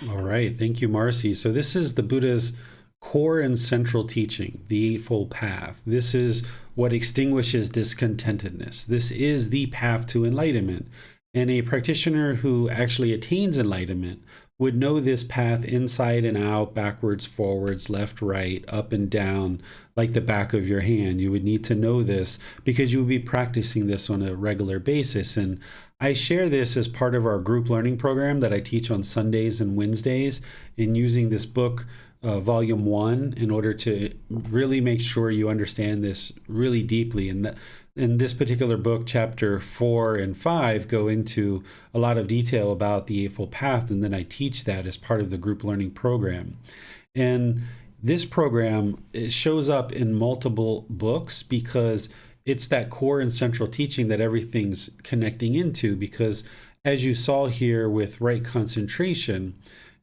All right. Thank you, Marcy. So this is the Buddha's core and central teaching, the Eightfold Path. This is what extinguishes discontentedness. This is the path to enlightenment. And a practitioner who actually attains enlightenment would know this path inside and out, backwards, forwards, left, right, up and down, like the back of your hand. You would need to know this because you would be practicing this on a regular basis. And I share this as part of our group learning program that I teach on Sundays and Wednesdays, in using this book, Volume 1, in order to really make sure you understand this really deeply. And in this particular book, chapter 4 and 5 go into a lot of detail about the Eightfold Path, and then I teach that as part of the group learning program. And this program, it shows up in multiple books because it's that core and central teaching that everything's connecting into. Because as you saw here with right concentration,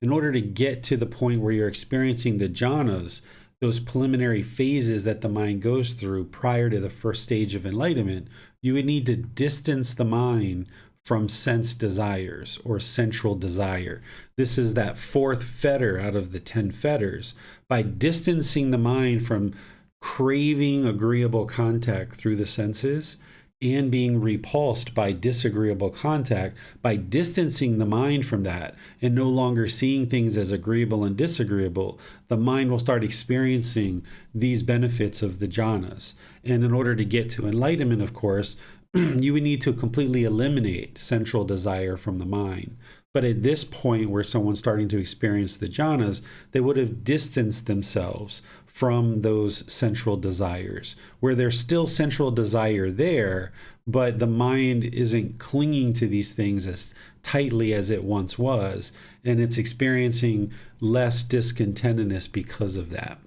in order to get to the point where you're experiencing the jhanas, those preliminary phases that the mind goes through prior to the first stage of enlightenment, you would need to distance the mind from sense desires or central desire. This is that fourth fetter out of the 10 fetters. By distancing the mind from craving agreeable contact through the senses and being repulsed by disagreeable contact, by distancing the mind from that and no longer seeing things as agreeable and disagreeable, the mind will start experiencing these benefits of the jhanas. And in order to get to enlightenment, of course, you would need to completely eliminate central desire from the mind. But at this point where someone's starting to experience the jhanas, they would have distanced themselves from those central desires, where there's still central desire there, but the mind isn't clinging to these things as tightly as it once was, and it's experiencing less discontentedness because of that.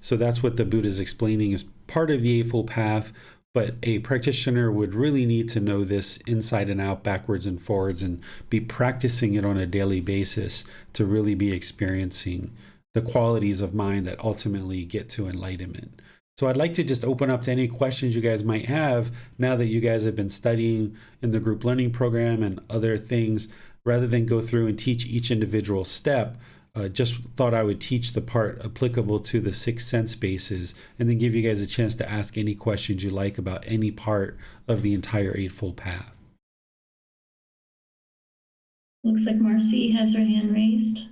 So that's what the Buddha is explaining as part of the Eightfold Path. But a practitioner would really need to know this inside and out, backwards and forwards, and be practicing it on a daily basis to really be experiencing the qualities of mind that ultimately get to enlightenment. So I'd like to just open up to any questions you guys might have now that you guys have been studying in the group learning program and other things. Rather than go through and teach each individual step, just thought I would teach the part applicable to the 6 sense bases, and then give you guys a chance to ask any questions you like about any part of the entire Eightfold Path. Looks like Marcy has her hand raised.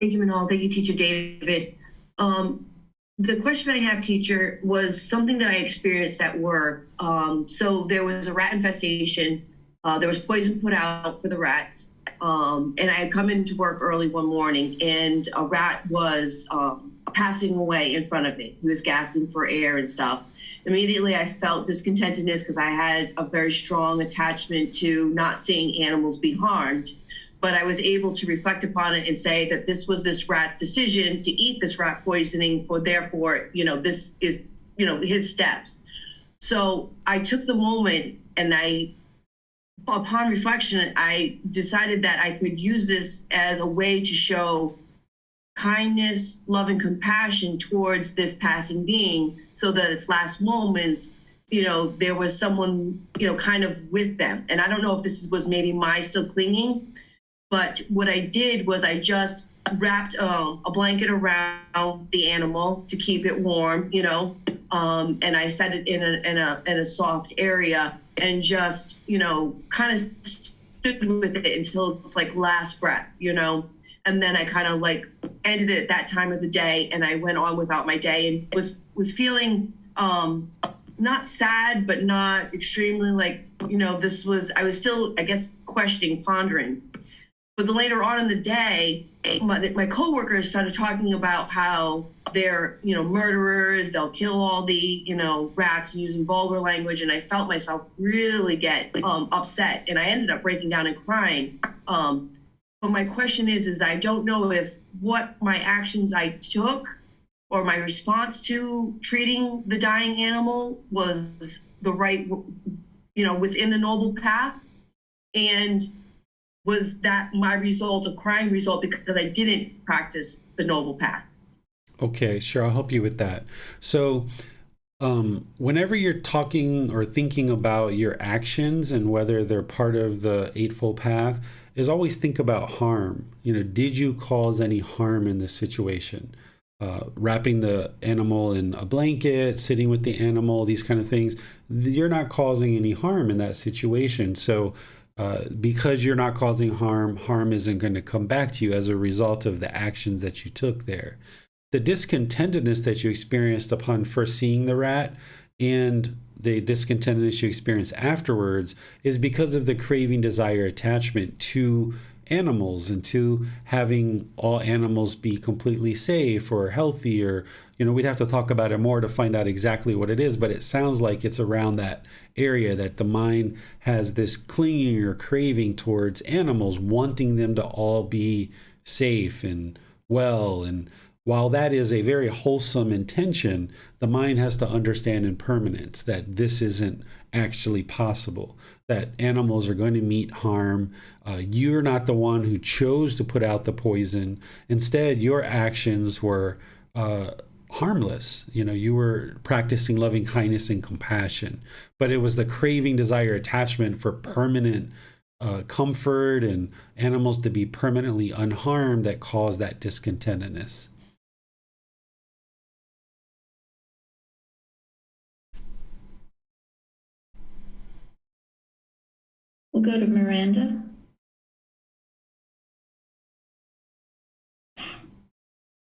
Thank you, Manal. Thank you, Teacher David. The question I have, teacher, was something that I experienced at work. So there was a rat infestation. There was poison put out for the rats. And I had come into work early one morning, and a rat was passing away in front of me. He was gasping for air and stuff. Immediately, I felt discontentedness because I had a very strong attachment to not seeing animals be harmed. But I was able to reflect upon it and say that this was this rat's decision to eat this rat poisoning, for therefore, this is, his steps. So I took the moment, and upon reflection, I decided that I could use this as a way to show kindness, love, and compassion towards this passing being, so that its last moments, there was someone, kind of with them. And I don't know if this was maybe my still clinging, but what I did was I just wrapped a blanket around the animal to keep it warm, and I set it in a soft area, and just, kind of stood with it until it's like last breath, and then I kind of like ended it at that time of the day, and I went on without my day, and was feeling not sad, but not extremely like, I was still, I guess, questioning, pondering. But then later on in the day, my coworkers started talking about how they're, murderers, they'll kill all the, rats, using vulgar language. And I felt myself really get upset, and I ended up breaking down and crying. But my question is I don't know if what my actions I took or my response to treating the dying animal was the right, within the noble path? And was that my result, a crime result, because I didn't practice the noble path? Okay, sure. I'll help you with that. So, whenever you're talking or thinking about your actions and whether they're part of the Eightfold Path, is always think about harm. Did you cause any harm in this situation? Wrapping the animal in a blanket, sitting with the animal, these kind of things, you're not causing any harm in that situation. So because you're not causing harm isn't going to come back to you as a result of the actions that you took there. The discontentedness that you experienced upon first seeing the rat and the discontentedness you experience afterwards is because of the craving, desire, attachment to animals and to having all animals be completely safe or healthy, or we'd have to talk about it more to find out exactly what it is, but it sounds like it's around that area that the mind has this clinging or craving towards animals, wanting them to all be safe and well. And while that is a very wholesome intention, the mind has to understand impermanence, that this isn't actually possible, that animals are going to meet harm. You're not the one who chose to put out the poison. Instead, your actions were harmless. You were practicing loving kindness and compassion, but it was the craving, desire, attachment for permanent comfort and animals to be permanently unharmed that caused that discontentedness. We'll go to Miranda.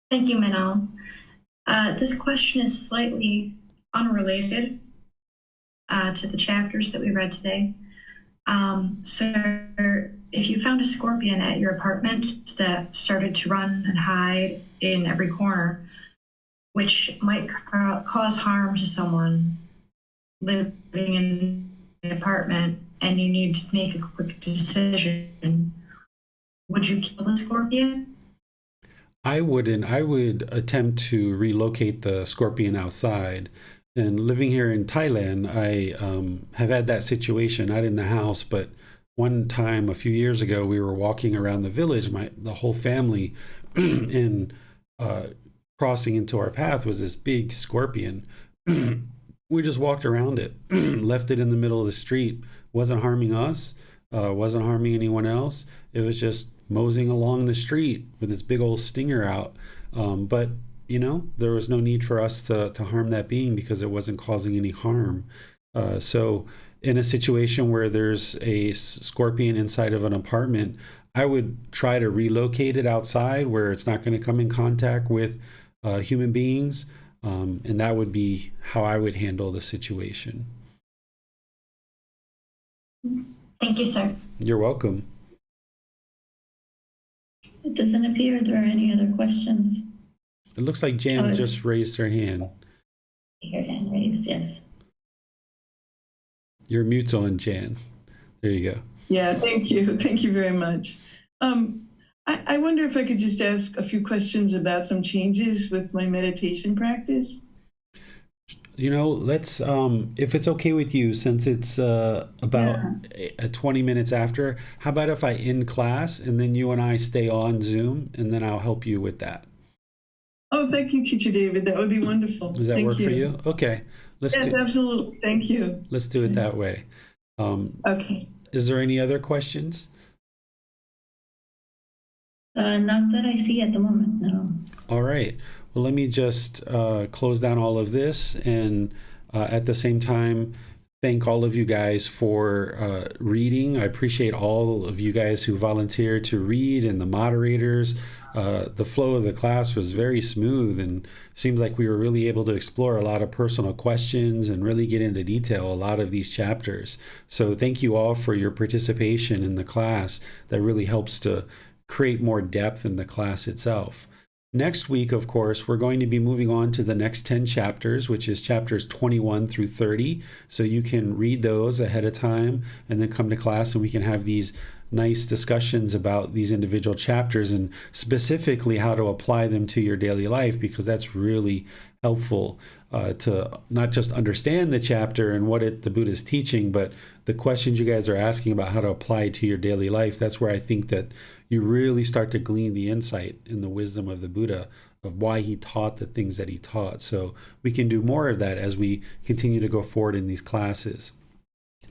Thank you, Manal. This question is slightly unrelated to the chapters that we read today. Sir, if you found a scorpion at your apartment that started to run and hide in every corner, which might cause harm to someone living in the apartment, and you need to make a quick decision, would you kill the scorpion? I wouldn't. I would attempt to relocate the scorpion outside. And living here in Thailand, I have had that situation, not in the house, but one time a few years ago, we were walking around the village, the whole family, and crossing into our path was this big scorpion. We just walked around it, left it in the middle of the street. Wasn't harming us, wasn't harming anyone else. It was just moseying along the street with its big old stinger out. But there was no need for us to harm that being because it wasn't causing any harm. So in a situation where there's a scorpion inside of an apartment, I would try to relocate it outside where it's not going to come in contact with human beings. And that would be how I would handle the situation. Thank you, sir. You're welcome. It doesn't appear there are any other questions. It looks like Jan just raised her hand. Your hand raised, yes. Your mute's on, Jan. There you go. Yeah, thank you. Thank you very much. I wonder if I could just ask a few questions about some changes with my meditation practice. Let's, if it's okay with you, since it's about 20 minutes after, how about if I end class and then you and I stay on Zoom and then I'll help you with that? Oh, thank you, Teacher David. That would be wonderful. Does that work for you? Okay. Yes, absolutely. Thank you. Let's do it that way. Okay. Is there any other questions? Not that I see at the moment, no. All right. Well, let me just close down all of this and at the same time, thank all of you guys for reading. I appreciate all of you guys who volunteered to read and the moderators. The flow of the class was very smooth and seems like we were really able to explore a lot of personal questions and really get into detail a lot of these chapters. So thank you all for your participation in the class. That really helps to create more depth in the class itself. Next week, of course, we're going to be moving on to the next 10 chapters, which is chapters 21 through 30. So you can read those ahead of time and then come to class and we can have these nice discussions about these individual chapters and specifically how to apply them to your daily life, because that's really helpful to not just understand the chapter and what the Buddha is teaching, but the questions you guys are asking about how to apply it to your daily life. That's where I think that you really start to glean the insight and the wisdom of the Buddha, of why he taught the things that he taught. So we can do more of that as we continue to go forward in these classes.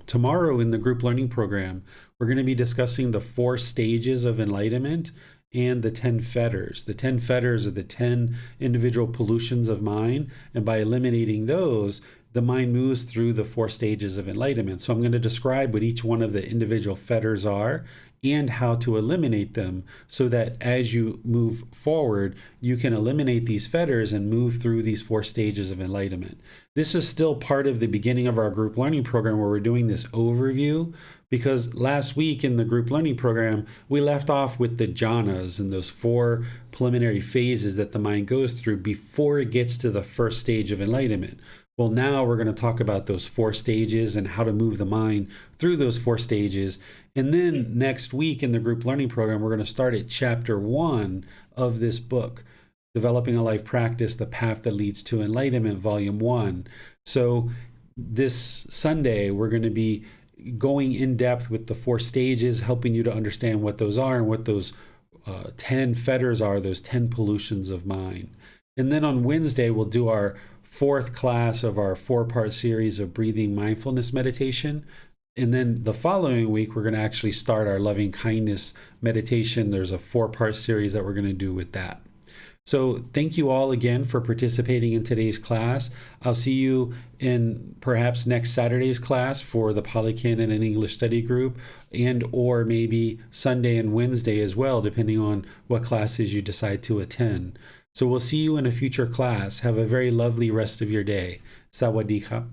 Tomorrow in the group learning program, we're going to be discussing the 4 stages of enlightenment and the 10 fetters. The 10 fetters are the 10 individual pollutions of mind, and by eliminating those, the mind moves through the 4 stages of enlightenment. So I'm going to describe what each one of the individual fetters are and how to eliminate them, so that as you move forward, you can eliminate these fetters and move through these 4 stages of enlightenment. This is still part of the beginning of our group learning program, where we're doing this overview, because last week in the group learning program, we left off with the jhanas and those 4 preliminary phases that the mind goes through before it gets to the first stage of enlightenment. Well, now we're going to talk about those 4 stages and how to move the mind through those 4 stages. And then next week in the group learning program, we're going to start at chapter 1 of this book, Developing a Life Practice, The Path That Leads to Enlightenment, Volume 1. So this Sunday, we're going to be going in depth with the 4 stages, helping you to understand what those are and what those 10 fetters are, those 10 pollutions of mind. And then on Wednesday, we'll do our 4th class of our 4-part series of breathing mindfulness meditation. And then the following week, we're going to actually start our loving kindness meditation. There's a 4-part series that we're going to do with that. So thank you all again for participating in today's class. I'll see you in perhaps next Saturday's class for the Pali Canon and English study group, and or maybe Sunday and Wednesday as well, depending on what classes you decide to attend. So we'll see you in a future class. Have a very lovely rest of your day. Sawadee ka.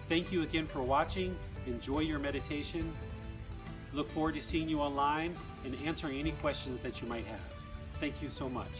Thank you again for watching. Enjoy your meditation. Look forward to seeing you online and answering any questions that you might have. Thank you so much.